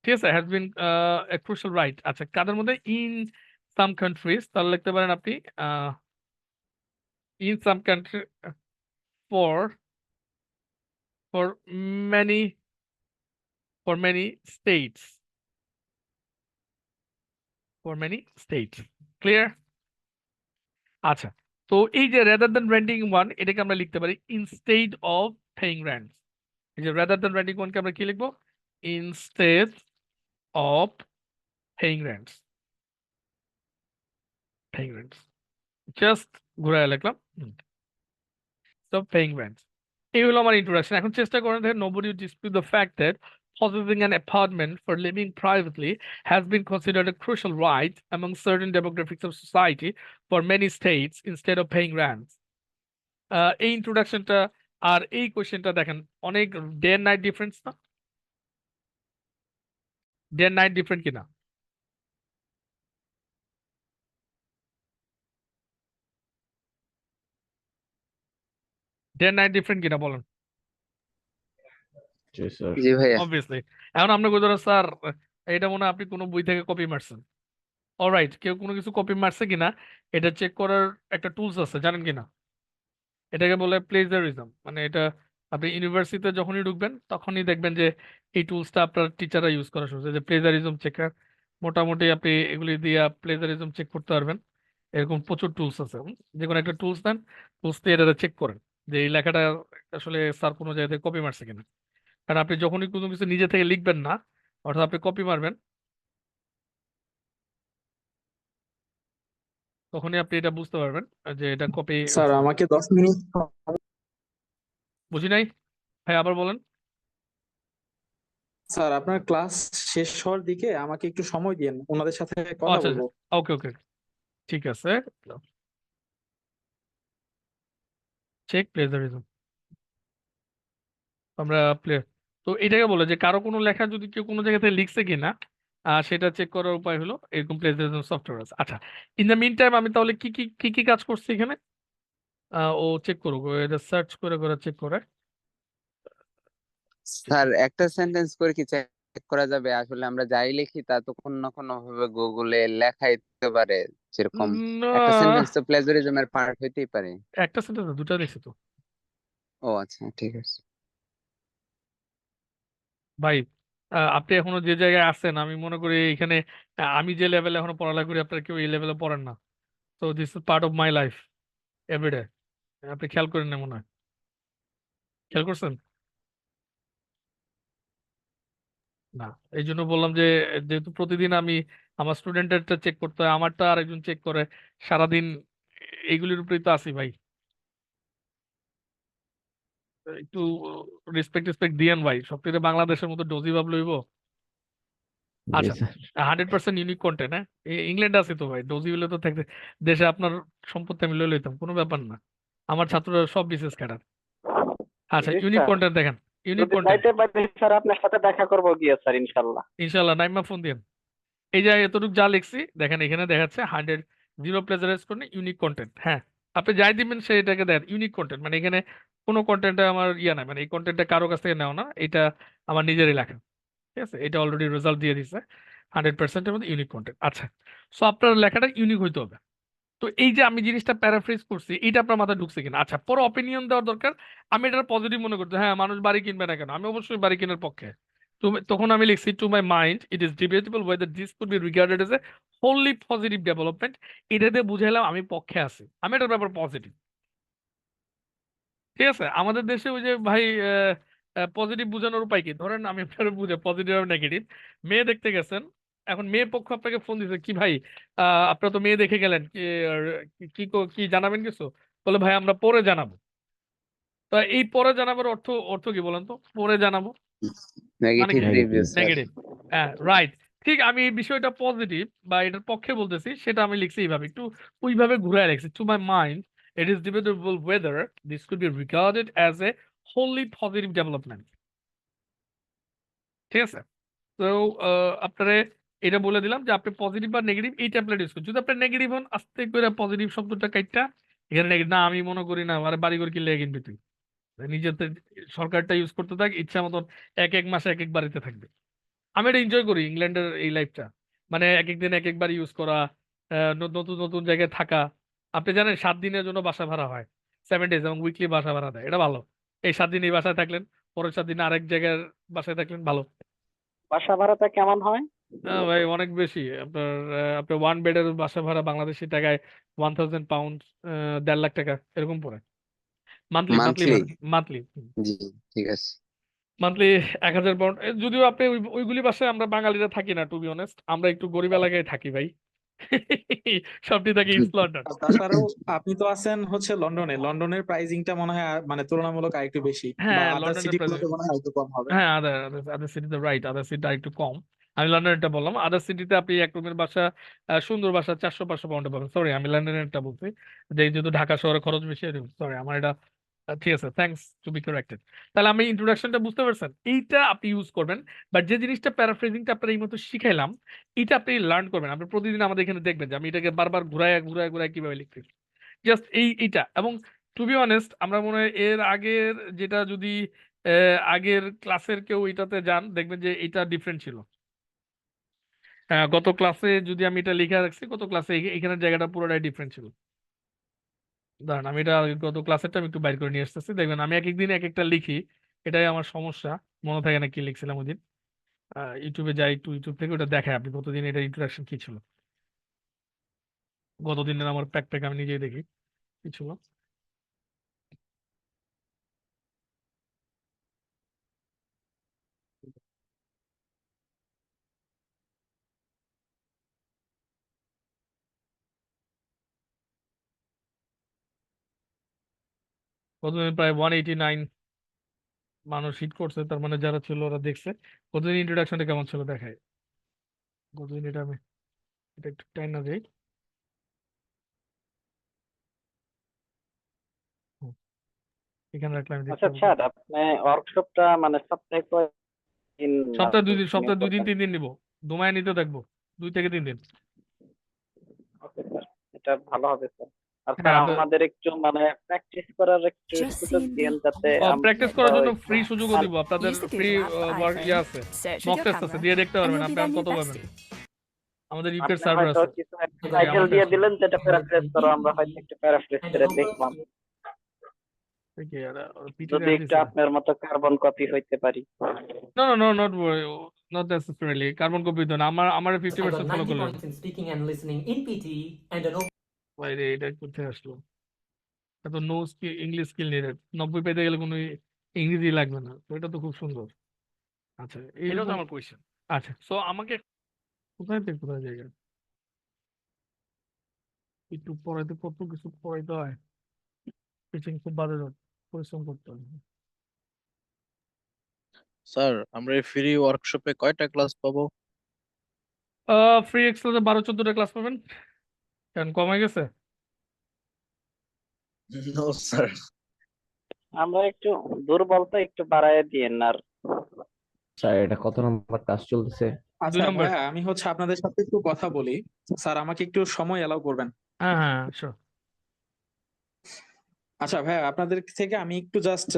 ঠিক আছে, has been a crucial right. আচ্ছা কাদের মধ্যে? in some countries, তাহলে লিখতে পারেন আপনি in some country for many states. For many states. Clear? আচ্ছা তো এই যে rather than renting one, এটাকে আমরা লিখতে পারি instead of paying rent. এই যে rather than renting one কে আমরা কি লিখবো? Instead of paying rents. Paying rents. Just ঘুরায় লিখলাম so paying rents. এই হলো আমার introduction. এখন চেষ্টা করেন that nobody would dispute the fact that possessing an apartment for living privately has been considered a crucial right among certain demographics of society for many states instead of paying rents. এই ইন্ট্রোডাকশনটা আর এই কোশ্চেনটা দেখেন অনেক ডে এন্ড নাইট ডিফারেন্স না? ডে এন্ড নাইট ডিফারেন্ট কিনা? ডে এন্ড নাইট ডিফারেন্ট কিনা বলেন? জি স্যার। জি ভাইয়া। অবভিয়াসলি। এখন আমরা কই ধরো স্যার এটা মনে হয় আপনি কোনো বই থেকে কপি মারছেন। অলরাইট, কেউ কোনো কিছু কপি মারছে কিনা এটা চেক করার একটা টুলস আছে, জানেন কিনা? এটাকে বলে প্লেজারিজম। মানে এটা আপনি ইউনিভার্সিটিতে যখনই ঢুকবেন তখনই দেখবেন যে এই টুলসটা আপনার টিচাররা ইউজ করা শুরু যে প্লেজারিজম চেকার। মোটামুটি আপনি এগুলি দিয়ে প্লেজারিজম চেক করতে পারবেন। এরকম প্রচুর টুলস আছে। যে কোনো একটা টুলস দেন, টুলস দিয়ে এটা চেক করেন যে এই লেখাটা আসলে স্যার কোনো জায়গা থেকে কপি মারছে কিনা। কারণ আপনি যখনই কোনো কিছু নিজে থেকে লিখবেন না, অর্থাৎ আপনি কপি মারবেন, তখনই আপনি এটা বুঝতে পারবেন যে এটা কপি। স্যার আমাকে 10 মিনিট। বুঝি নাই ভাই, আবার বলেন। স্যার আপনার ক্লাস শেষ হওয়ার দিকে আমাকে একটু সময় দিন, ওনাদের সাথে কথা আচ্ছা বলবো। ওকে ওকে ঠিক আছে। চেক প্লেজারিজম আমরা তো এটাকে বলে যে কারো কোনো লেখা যদি কেউ কোনো জায়গা থেকে লিখছে কিনা সেটা চেক করার উপায় হলো এরকম প্লেজারিজম সফটওয়্যার আছে। আচ্ছা ইন দ্য মিন টাইম আমি তাহলে কি কাজ করছি এখানে? ও চেক করুক, এটা সার্চ করে চেক করে। স্যার একটা সেন্টেন্স করে কি চেক করা যাবে? আসলে আমরা যাই লিখি তা তো কোনো না কোনো ভাবে গুগলে লেখাই দিতে পারে, যেরকম একটা সেন্টেন্স তো প্লেজারিজমের পার্ট হইতেই পারে। একটা সেন্টেন্স দুটা দেখছি তো ও আচ্ছা ঠিক আছে। ভাই। আপনি এখনো যে জায়গায় আছেন আমি মনে করি এখানে আমি যে লেভেলে এখনো পড়ালেখা করি আপনার কেউ এই লেভেলে পড়েন না। তো this is part of my life everyday. আপনি খেয়াল করেন না মনে হয়? খেয়াল করছেন না? এই জন্য বললাম যে যেহেতু প্রতিদিন আমি আমার স্টুডেন্টেরটা চেক করতে হয়, আমারটা আরেকজন চেক করে, সারাদিন এইগুলির উপরেই তো আছি ভাই। একটু রেসপেক্ট দিয়েন ভাই, সবথেকে বাংলাদেশের মতো ডোজি ভাব লইব। জি আচ্ছা স্যার। 100% unique content. হ্যাঁ ইংল্যান্ডে আছে তো ভাই, ডোজি হলে তো থাকতে দেশে আপনার সম্পত্তি আমি লই লইতাম, কোনো ব্যাপার না। আমার ছাত্ররা সব বিশেষ ক্যাডার। আচ্ছা জি ইউনিক স্যার, কন্টেন্ট দেখেন, ইউনিক যদি কন্টেন্ট যাইতে পারি স্যার আপনার সাথে দেখা করবো গিয়ে স্যার ইনশাল্লাহ। ইনশাল্লাহ নাইমা ফোন দিন। এই যে এতটুকু যা লিখছি দেখেন এখানে দেখাচ্ছে 0 প্লেজারাইজ করে ইউনিক কন্টেন্ট। হ্যাঁ আপনি যাই দিবেন সেটাকে দেন ইউনিক কন্টেন্ট, মানে এখানে কোনো কন্টেন্টে আমার ইয়া নাই, মানে এই কন্টেন্টটা কারো কাছ থেকে নেওয়া না, এটা আমার নিজেরই লেখা। ঠিক আছে, এটা অলরেডি রেজাল্ট দিয়ে দিচ্ছে 100%-এর মধ্যে ইউনিক কন্টেন্ট। আচ্ছা সো আপনার লেখাটা ইউনিক হইতে হবে। তো এই যে আমি জিনিসটা প্যারাফ্রেজ করছি এটা আপনার মাথায় ঢুকছে কিনা? আচ্ছা পরে অপিনিয়ন দেওয়ার দরকার। আমি এটা পজিটিভ মনে করছি, হ্যাঁ মানুষ বাড়ি কিনবে না কেন, আমি অবশ্যই বাড়ি কেনার পক্ষে। তখন আমি লিখছি to my mind it is debatable whether this could be regarded as a wholly positive development. এটা দিয়ে বুঝাইলাম আমি পক্ষে আছি, আমি এটার ব্যাপার পজিটিভ। ঠিক আছে, আমাদের দেশে ওই যে ভাই পজিটিভ বোঝানোর উপায় কি? ধরেন আমি আপনার বুঝে পজিটিভ আর নেগেটিভ। মেয়ে দেখতে গেছেন, এখন মেয়ের পক্ষ আপনাকে ফোন দিছে, কি ভাই আপনারা তো মেয়ে দেখে গেলেন, কি আর কি কি জানাবেন কিছু? বলে ভাই আমরা পরে জানাবো। তা এই পরে জানাবার অর্থ অর্থ কি বলেন তো? পরে জানাবো মানে নেগেটিভ কি? Review sir. নেগেটিভ। হ্যাঁ রাইট। ঠিক আমি এই বিষয়টা পজিটিভ বা এটার পক্ষে বলতেছি, সেটা আমি লিখছি এইভাবে, একটু ওইভাবে ঘুরায় লিখছি। To my mind it is debatable whether this could be regarded as a wholly positive development. ঠিক আছে, তো আপনারে এটা বলে দিলাম যে আপনি পজিটিভ বা নেগেটিভ এই টেমপ্লেট ইউজ করুন। যদি আপনি নেগেটিভ হন আস্তে করে পজিটিভ শব্দটা কাইটটা এখানে না, আমি মনে করি না, আরে বাড়িঘর কিনলে কিনবি তুই, নিজেতে সরকারটা ইউজ করতে থাক, ইচ্ছা মতন এক এক মাসে এক এক বাড়িতে থাকবে। আমি এটা এনজয় করি ইংল্যান্ডের এই লাইফটা, মানে এক এক দিন এক একবার ইউজ করা, নতুন নতুন জায়গায় থাকা। আপনি জানেন 7 দিনের জন্য বাসা ভাড়া হয়, 7 ডেজ, এবং উইকলি বাসা ভাড়া দেয়, এটা ভালো। এই 7 দিন এই বাসায় থাকলেন, পরের 7 দিন আরেক জায়গার বাসায় থাকলেন, ভালো। বাসা ভাড়াটা কেমন হয়? ভাই অনেক বেশি। আপনার 1 বেডের বাসা ভাড়া বাংলাদেশি টাকায় 1000 পাউন্ড, 1.5 লাখ টাকা এরকম পড়ে। Monthly monthly monthly? ভাড়া, মান্থলি জি, ঠিক আছে। Monthly 1000 pound. যদিও আপনি ওইগুলি বাসায় আমরা বাঙালিরা থাকি না, টু বি অনেস্ট, আমরা একটু গরিব এলাকায় থাকি ভাই। সবটি থাকি ইস্ট লন্ডন। আর তাছাড়াও আপনি তো আছেন হচ্ছে লন্ডনে, লন্ডনের প্রাইসিংটা মনে হয় মানে তুলনামূলক আরেকটু বেশি, বা হ্যাঁ, আদার লন্ডনের সিটি প্রাইস, গুলোতে মনে হয় একটু কম হবে। হ্যাঁ, আদার আদার সিটিতে রাইট, আদার সিটিতে একটু কম। আমি লন্ডনেরটা বললাম, আদার সিটিতে আপনি এক রুমের বাসা, সুন্দর বাসা 400-500 পাউন্ডে পাবেন। সরি, আমি লন্ডনেরটা বলছি, যেহেতু ঢাকা শহরে খরচ বেশি। সরি, আমার এটা ঠিক আছে, থ্যাঙ্কস টু বি কারেক্টেড। তাহলে আমি ইন্ট্রোডাকশনটা বুঝতে পারছেন, এইটা আপনি ইউজ করবেন। বাট যে জিনিসটা প্যারাফ্রেজিংটা আপনার এই মতো শিখাইলাম, এটা আপনি লার্ন করবেন। আপনি প্রতিদিন আমাদের এখানে দেখবেন যে আমি এটাকে বারবার ঘুরায় ঘুরায় ঘুরায় কিভাবে লিখতেছি, জাস্ট এইটা। এবং টু বি অনেস্ট, আমরা মনে হয় এর আগের যেটা যদি আগের ক্লাসের কেউ এটাতে যান, দেখবেন যে এটা ডিফারেন্ট ছিল। গত ক্লাসে যদি আমি এটা লিখে রাখছি, গত ক্লাসে এখানের জায়গাটা পুরোটাই ডিফারেন্ট ছিল। দাঁড়ান, আমি এটা গত ক্লাসেরটা আমি একটু বাইর করে নিয়ে আসতেছি, দেখবেন আমি এক একদিন এক একটা লিখি, এটাই আমার সমস্যা, মনে থাকে না কি লিখছিলাম ওই দিন। ইউটিউবে যাই, একটু ইউটিউব থেকে ওটা দেখায় আপনি গতদিন এটা ইন্টারাকশন কি ছিল। গতদিনের আমার প্যাক প্যাক আমি নিজেই দেখি কি ছিল। গতদিন প্রায় 189 মানুষ হিট করছে, তার মানে যারা ছিল ওরা দেখছে। গতদিন ইন্ট্রোডাকশনটা কেমন ছিল দেখায়। গতদিন এটা আমি এটা একটু টাইম না যাই। হুম, এখানে রাখলে আমি দেখতে আচ্ছা পাবো। স্যার, আপনি ওয়ার্কশপটা মানে সপ্তাহে কয়দিন সপ্তাহে 2 দিন, আপনি সপ্তাহে 2 দিন করবেন? 3 দিন নিবো, দমায় নিতে দেখবো, 2 থেকে 3 দিন। ওকে স্যার, এটা ভালো হবে স্যার। আর স্যার হ্যাঁ, আপনার আমাদের একটু মানে প্র্যাকটিস করার একটু Just সুযোগ seen দিন, the যাতে প্র্যাকটিস আমরা করার জন্য ওই ফ্রি সুযোগও দিব আপনাদের, Use the free Google Maps for work iPhone. আছে, Search mock with your test আছে, camera, দিয়ে দেখতে and পারবেন, you'll be আপনি their আর new কত পাবেন। bestie. আমাদের ইউকের আপনি সার্ভার হয়তো আছে। কিছু একটা সরি, টাইটেল আমাদের দিয়ে দিলেন, যেটা প্যারাফ্রেজ করো, আমরা হয়তো একটু প্যারাফ্রেজ করে দেখলাম, পিটি যদি অ্যাড একটু দিছে। আপনার মতো কার্বন কপি হইতে পারি। No no no, not necessarily carbon copy তো না, আমার I got 50% ফলো 90 করলেন। points in speaking and listening in PT and an বাইরে এটা করতে আসলো, এত no skill, English skill needed, 90 পেতে গেলে কোনো ইংরেজি লাগবে না, তো এটা তো খুব সুন্দর। আচ্ছা, এটা তো আমার কোয়েশ্চেন। আচ্ছা, সো আমাকে কোথায় থেকে কোথায় জায়গা একটু পড়াইতে, কত কিছু পড়াইতে হয়, টিচিং খুব বাজে job, পরিশ্রম করতে হয়। স্যার, আমরা এই ফ্রি ওয়ার্কশপে কয়টা ক্লাস পাবো? ফ্রি এক্সেলে 12-14টা ক্লাস পাবেন। কেন কমে গেছে? No sir. আমরা একটু দুর্বল, তো একটু বাড়ায় দিয়েন আর। স্যার এটা কত নম্বর কাজ চলতেছে? 2 আচ্ছা নম্বর। ভাইয়া, আমি হচ্ছে আপনাদের সাথে একটু কথা বলি। স্যার আমাকে একটু সময় এলাও করবেন? হ্যাঁ হ্যাঁ, sure. আচ্ছা ভাইয়া, আপনাদের থেকে আমি একটু জাস্ট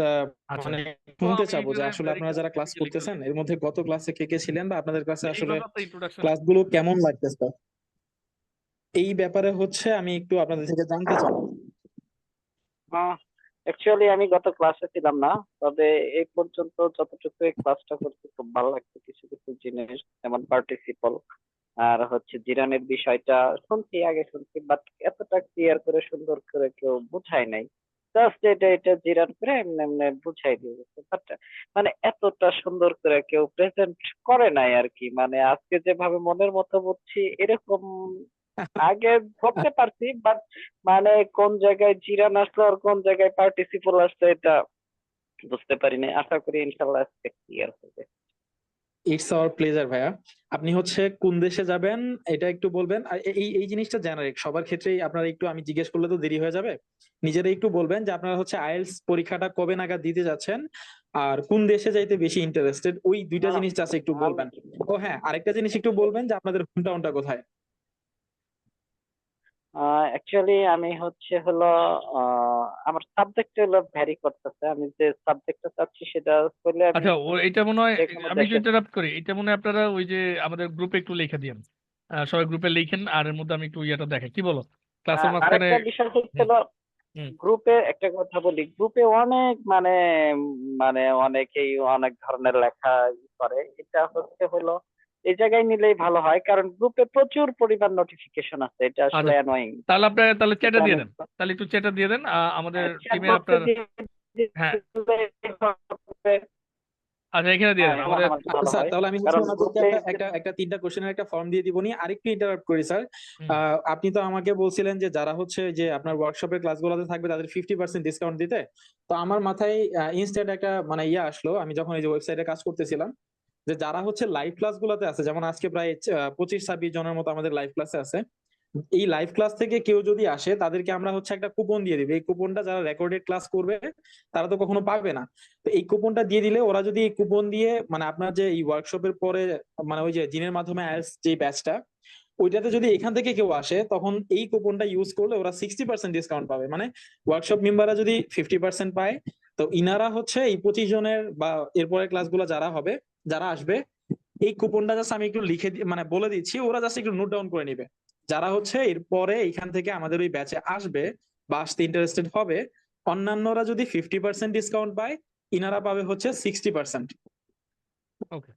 আচ্ছা, মানে তো শুনতে আমি চাবো যে এখানে আসলে আপনারা যারা ক্লাস করতেছেন এর মধ্যে গত ক্লাসে কে কে ছিলেন, বা আপনাদের কাছে আসলে এইভাবে একটা ইন্ট্রোডাকশন। ক্লাসগুলো কেমন লাগতেছে, এই ব্যাপারে হচ্ছে আমি একটু আপনাদের থেকে জানতে চাই। অ্যাকচুয়ালি আমি গত ক্লাসে ছিলাম না, তবে এই পর্যন্ত যতটুকু এই ক্লাসটা করতে খুব ভালো লাগছে। কিছু কিছু জিনিস যেমন পার্টিসিপল আর হচ্ছে জিরানের বিষয়টা আগে শুনছি, বাট এতটা ক্লিয়ার করে সুন্দর করে কেউ বুঝায় নাই। জাস্ট এটা এটা জিরান করে এমনি এমনি বুঝাই দিয়ে গেছে, বাট মানে এতটা সুন্দর করে কেউ প্রেজেন্ট করে নাই আর কি। মানে আজকে যেভাবে মনের মতো বুঝছি এরকম আগে ধরতে পারছি, বাট মানে কোন জায়গায় জিরান আসলো আর কোন জায়গায় পার্টিসিপল আসলো এটা বুঝতে পারিনি। আশা করি ইনশাল্লাহ আজকে ক্লিয়ার হবে। ইটস আওয়ার প্লেজার ভাইয়া। আপনি হচ্ছে কোন দেশে যাবেন এটা একটু বলবেন, আর এই এই জিনিসটা জেনারিক সবার ক্ষেত্রেই। আপনারা একটু, আমি জিজ্ঞেস করলে তো দেরি হয়ে যাবে, নিজেরা একটু বলবেন যে আপনারা হচ্ছে আইএলটিএস পরীক্ষাটা কবে নাগাদ দিতে যাচ্ছেন আর কোন দেশে যাইতে বেশি ইন্টারেস্টেড, ওই দুইটা জিনিস আছে একটু বলবেন। ও হ্যাঁ, আরেকটা জিনিস একটু বলবেন যে আপনাদের হোম টাউনটা কোথায়। অ্যাকচুয়ালি আমি হচ্ছে হলো আমার সাবজেক্ট হলো ভ্যারি করতেছে, আমি যে সাবজেক্টটা চাচ্ছি সেটা হলে আমি আচ্ছা ও এটা মনে হয় যে কোনো আমি একটু দেশের। ইন্টারাপ্ট করি, এটা মনে হয় আপনারা ওই যে আমাদের গ্রুপে একটু লিখে দিয়েন, সবাই গ্রুপে লিখেন আর এর মধ্যে আমি একটু ইয়েটা দেখাই, কি বলো ক্লাসের মাঝখানে। আরেকটা বিষয় হুম হচ্ছিল, হুম গ্রুপে একটা কথা বলি, গ্রুপে অনেক মানে অনেকেই অনেক ধরনের লেখা করে, এটা হচ্ছে হলো এই জায়গায় নিলেই ভালো হয়, কারণ গ্রুপে প্রচুর পরিমাণ নোটিফিকেশন আছে, এটা আসলে আচ্ছা অ্যানোয়িং। তাহলে আপনার তাহলে চ্যাটে এটা দিয়ে আমি দেন, তাহলে একটু চ্যাটে দিয়ে দেন আমাদের চ্যাট টিমে বক্সে আপনার। দিয়ে হ্যাঁ দিলে হবে। আচ্ছা এখানে দিয়ে হ্যাঁ, দেন এমন আমাদের। আমার ভালো স্যার হয়, তাহলে আমি হচ্ছে কারণ ওনাদেরকে গ্রুপে একটা 3টা কোশ্চেনের একটা ফর্ম দিয়ে দিবনি। আরেকটু ইন্টারাপ্ট করি স্যার। হুম আপনি তো আমাকে বলছিলেন যে যারা হচ্ছে যে আপনার ওয়ার্কশপের ক্লাসগুলোতে থাকবে তাদের 50% ডিসকাউন্ট দিতে। তো আমার মাথায় ইনস্ট্যান্ট একটা মানে ইয়ে আসলো, আমি যখন এই যে ওয়েবসাইটে কাজ করতেছিলাম, যে যারা হচ্ছে লাইভ ক্লাসগুলোতে আছে, যেমন আজকে প্রায় 25-26 জনের মতো আমাদের লাইভ ক্লাসে আছে, এই লাইভ ক্লাস থেকে কেউ যদি আসে তাদেরকে আমরা হচ্ছে একটা কুপন দিয়ে দিবি। এই কুপনটা যারা রেকর্ডেড ক্লাস করবে তারা তো কখনো পাবে না। তো এই কুপনটা দিয়ে দিলে ওরা যদি এই কুপন দিয়ে মানে আপনার যে এই ওয়ার্কশপের পরে মানে ওই যে জিনের মাধ্যমে আইএলটিএস যে ব্যাচটা, ওইটাতে যদি এখান থেকে কেউ আসে তখন এই কুপনটা ইউজ করলে ওরা 60% ডিসকাউন্ট পাবে। মানে ওয়ার্কশপ মেম্বাররা যদি 50% পায়, তো ইনারা হচ্ছে এই 25 জনের বা এরপরে ক্লাসগুলো যারা হবে, যারা আসবে, এই কুপনটা জাস্ট আমি একটু লিখে মানে বলে দিচ্ছি, ওরা জাস্ট একটু নোট ডাউন করে নিবে। যারা হচ্ছে এরপরে এখান থেকে আমাদের ওই ব্যাচে আসবে বা আসতে ইন্টারেস্টেড হবে, অন্যান্যরা যদি 50% ডিসকাউন্ট পায়, ইনারা পাবে হচ্ছে 60%। ওকে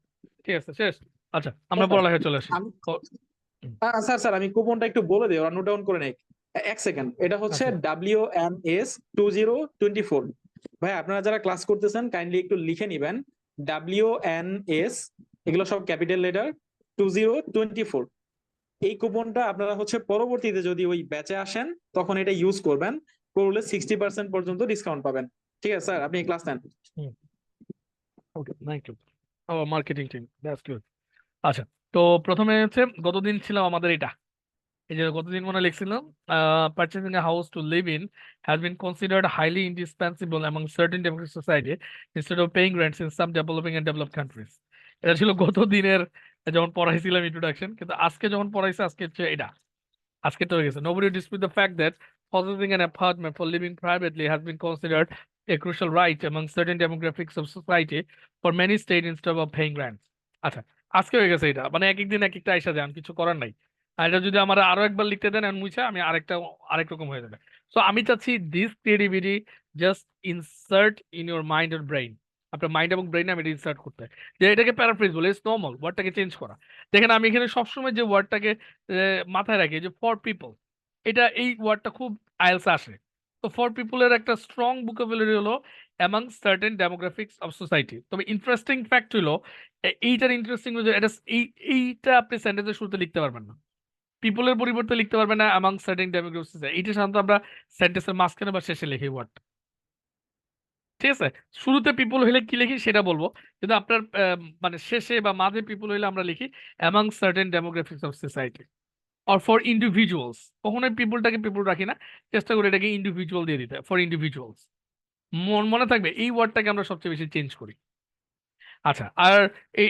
ঠিক আছে শেষ। আচ্ছা আমরা পড়ালেখায় চলে আসি। আমি হুম, স্যার স্যার আমি কুপনটা একটু বলে দিই, ওরা নোট ডাউন করে নেই। 1 সেকেন্ড, এটা হচ্ছে আচ্ছা WNS 2024। ভাই আপনারা যারা ক্লাস করতেছেন কাইন্ডলি একটু লিখে নিবেন WNS, এগুলো সব ক্যাপিটাল লেটার, 2024। এই কুপনটা আপনারা হচ্ছে পরবর্তীতে যদি ওই ব্যাচে আসেন তখন এটা ইউজ করবেন, করলে 60% পর্যন্ত ডিসকাউন্ট পাবেন। ঠিক আছে স্যার, আপনি ক্লাস নেন। হুম ওকে থ্যাংক ইউ আমার মার্কেটিং টিম, দ্যাটস গুড। আচ্ছা তো প্রথমে হচ্ছে গতদিন ছিলাম আমাদের এটা, এই যে গতদিন মনে লিখছিলাম purchasing a house to live in has been considered highly indispensable among certain democratic society instead of paying rents in some developing and developed countries। এটা ছিল গত দিনের যখন পড়াইছিলাম ইন্ট্রোডাকশন, কিন্তু আজকে যখন পড়াইছে আজকে হচ্ছে এটা, আজকে তো হয়ে গেছে। Nobody dispute the fact that possessing an apartment for living privately has been considered a crucial right among certain demographics of society for many states instead of paying rent। আচ্ছা আজকে হয়ে গেছে এটা, মানে এক এক দিন এক একটা আইসা যায়, আমি কিছু করার নাই। আর এটা যদি আমার আরো একবার লিখতে দেন আর মুছা আমি আরেক রকম হয়ে যাবে। সো আমি চাচ্ছি this creativity just insert in your mind আর ব্রেইন, আপনার মাইন্ড এবং ব্রেইনে আমি ইনসার্ট করতে, যে এটাকে প্যারাফ্রেজ বলে, ইটস নর্মাল, ওয়ার্ডটাকে চেঞ্জ করা। দেখেন আমি এখানে সবসময় যে ওয়ার্ডটাকে মাথায় রাখি যে ফর পিপল, এটা এই ওয়ার্ডটা খুব আইএলস আসে। তো ফর পিপলের একটা স্ট্রং ভোকাবুলারি হলো among certain demographics of society. তবে ইন্টারেস্টিং ফ্যাক্ট হলো এইটার ইন্টারেস্টিং এটা এইটা আপনি সেন্টেন্সের শুরুতে লিখতে পারবেন না, পিপলের পরিবর্তে লিখতে পারবেন না অ্যামাং সার্টেন ডেমোগ্রাফিক্স। এইটা সাধারণত আমরা সেন্টেন্সের মাঝখানে বা শেষে লিখি ওয়ার্ড, ঠিক আছে। শুরুতে পিপল হইলে কি লিখি সেটা বলবো, কিন্তু আপনার মানে শেষে বা মাঝে পিপল হইলে আমরা লিখি among certain demographics of society or for individuals. কখনোই পিপলটাকে পিপল রাখি না, চেষ্টা করি এটাকে ইন্ডিভিজুয়াল দিয়ে দিতে, ফর ইন্ডিভিজুয়ালস। মনে থাকবে এই ওয়ার্ডটাকে আমরা সবচেয়ে বেশি চেঞ্জ করি। আচ্ছা আর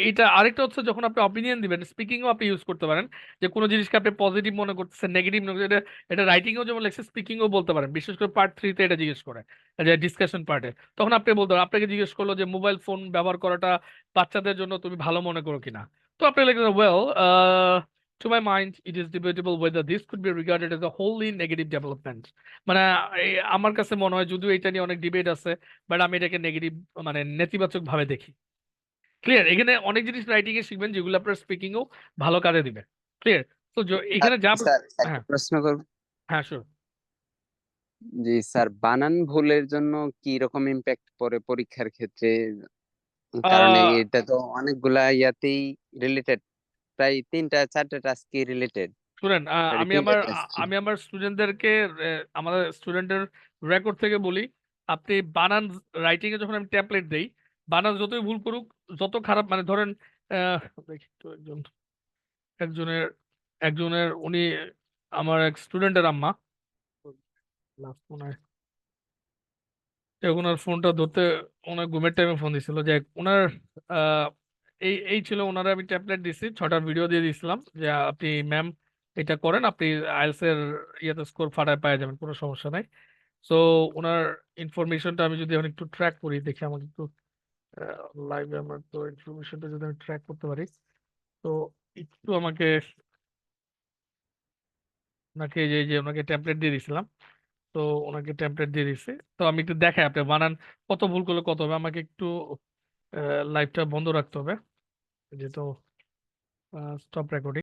এটা আরেকটা হচ্ছে যখন আপনি অপিনিয়ন দিবেন, স্পিকিংও আপনি ইউজ করতে পারেন, যে কোনো জিনিসকে আপনি পজিটিভ মনে করতেছেন, নেগেটিভ মনে করছেন, এটা রাইটিংও যেমন লেখছে স্পিকিংও বলতে পারেন, বিশেষ করে পার্ট 3-তে এটা জিজ্ঞেস করে, যে ডিসকাশন পার্টে। তখন আপনি বলতে পারেন, আপনাকে জিজ্ঞেস করলো যে মোবাইল ফোন ব্যবহার করাটা বাচ্চাদের জন্য তুমি ভালো মনে করো কিনা, তো আপনি লিখবেন well to my mind it is debatable whether this could be regarded as a wholly negative development। মানে আমার কাছে মনে হয় যদিও এটা নিয়ে অনেক ডিবেট আছে, বাট আমি এটাকে নেগেটিভ মানে নেতিবাচক ভাবে দেখি। ক্লিয়ার, এখানে অনেক জিনিস রাইটিং এ শিখবেন যেগুলো আপনার স্পিকিং ও ভালো কাজে দিবে। ক্লিয়ার, তো এখানে যা স্যার একটা হ্যাঁ প্রশ্ন করব। হ্যাঁ শিওর। জি স্যার, বানান ভুলের জন্য কি রকম ইম্প্যাক্ট পড়ে পরীক্ষার ক্ষেত্রে? কারণ এটা তো অনেকগুলা ইয়াতেই রিলেটেড, প্রায় 3টা 4টা টাস্ক রিলেটেড। শুনেন সরি, আমি 3টা আমার টাস্ক। আমি আমার স্টুডেন্টদেরকে আমাদের স্টুডেন্টের রেকর্ড থেকে বলি, আপনি বানান রাইটিং এ যখন আমি ট্যাবলেট দেই, বানান যতই ভুল করুক, যত খারাপ মানে ধরেন দেখি তো একজনের একজনের উনি আমার এক স্টুডেন্টের আম্মা, লাস্ট মনে হয় ওনার ফোনটা ধরতে, ওনার ঘুমের টাইমে ফোন দিছিল, যে ওনার আহ, এই এই ছিল ওনারা, আমি ট্যাবলেট দিছি, 6টা ভিডিও দিয়ে দিয়েছিলাম যে আপনি ম্যাম এটা করেন, আপনি আইএলস এর ইয়েতে স্কোর ফাটায় পাওয়া যাবেন, কোনো সমস্যা নাই। সো ওনার ইনফরমেশনটা আমি যদি এখন একটু ট্র্যাক করি, দেখি আমাকে একটু লাইভে আমার তো ইনফরমেশনটা যদি আমি ট্র্যাক করতে পারি, তো একটু আমাকে ওনাকে যে ওনাকে টেমপ্লেট দিয়ে দিয়েছিলাম, তো ওনাকে টেমপ্লেট দিয়ে দিয়েছি। তো আমি একটু দেখাই আপনি বানান কত ভুল করলে কত হবে। আমাকে একটু লাইভটা বন্ধ রাখতে হবে, যেহেতু স্টপ রেকর্ডিং।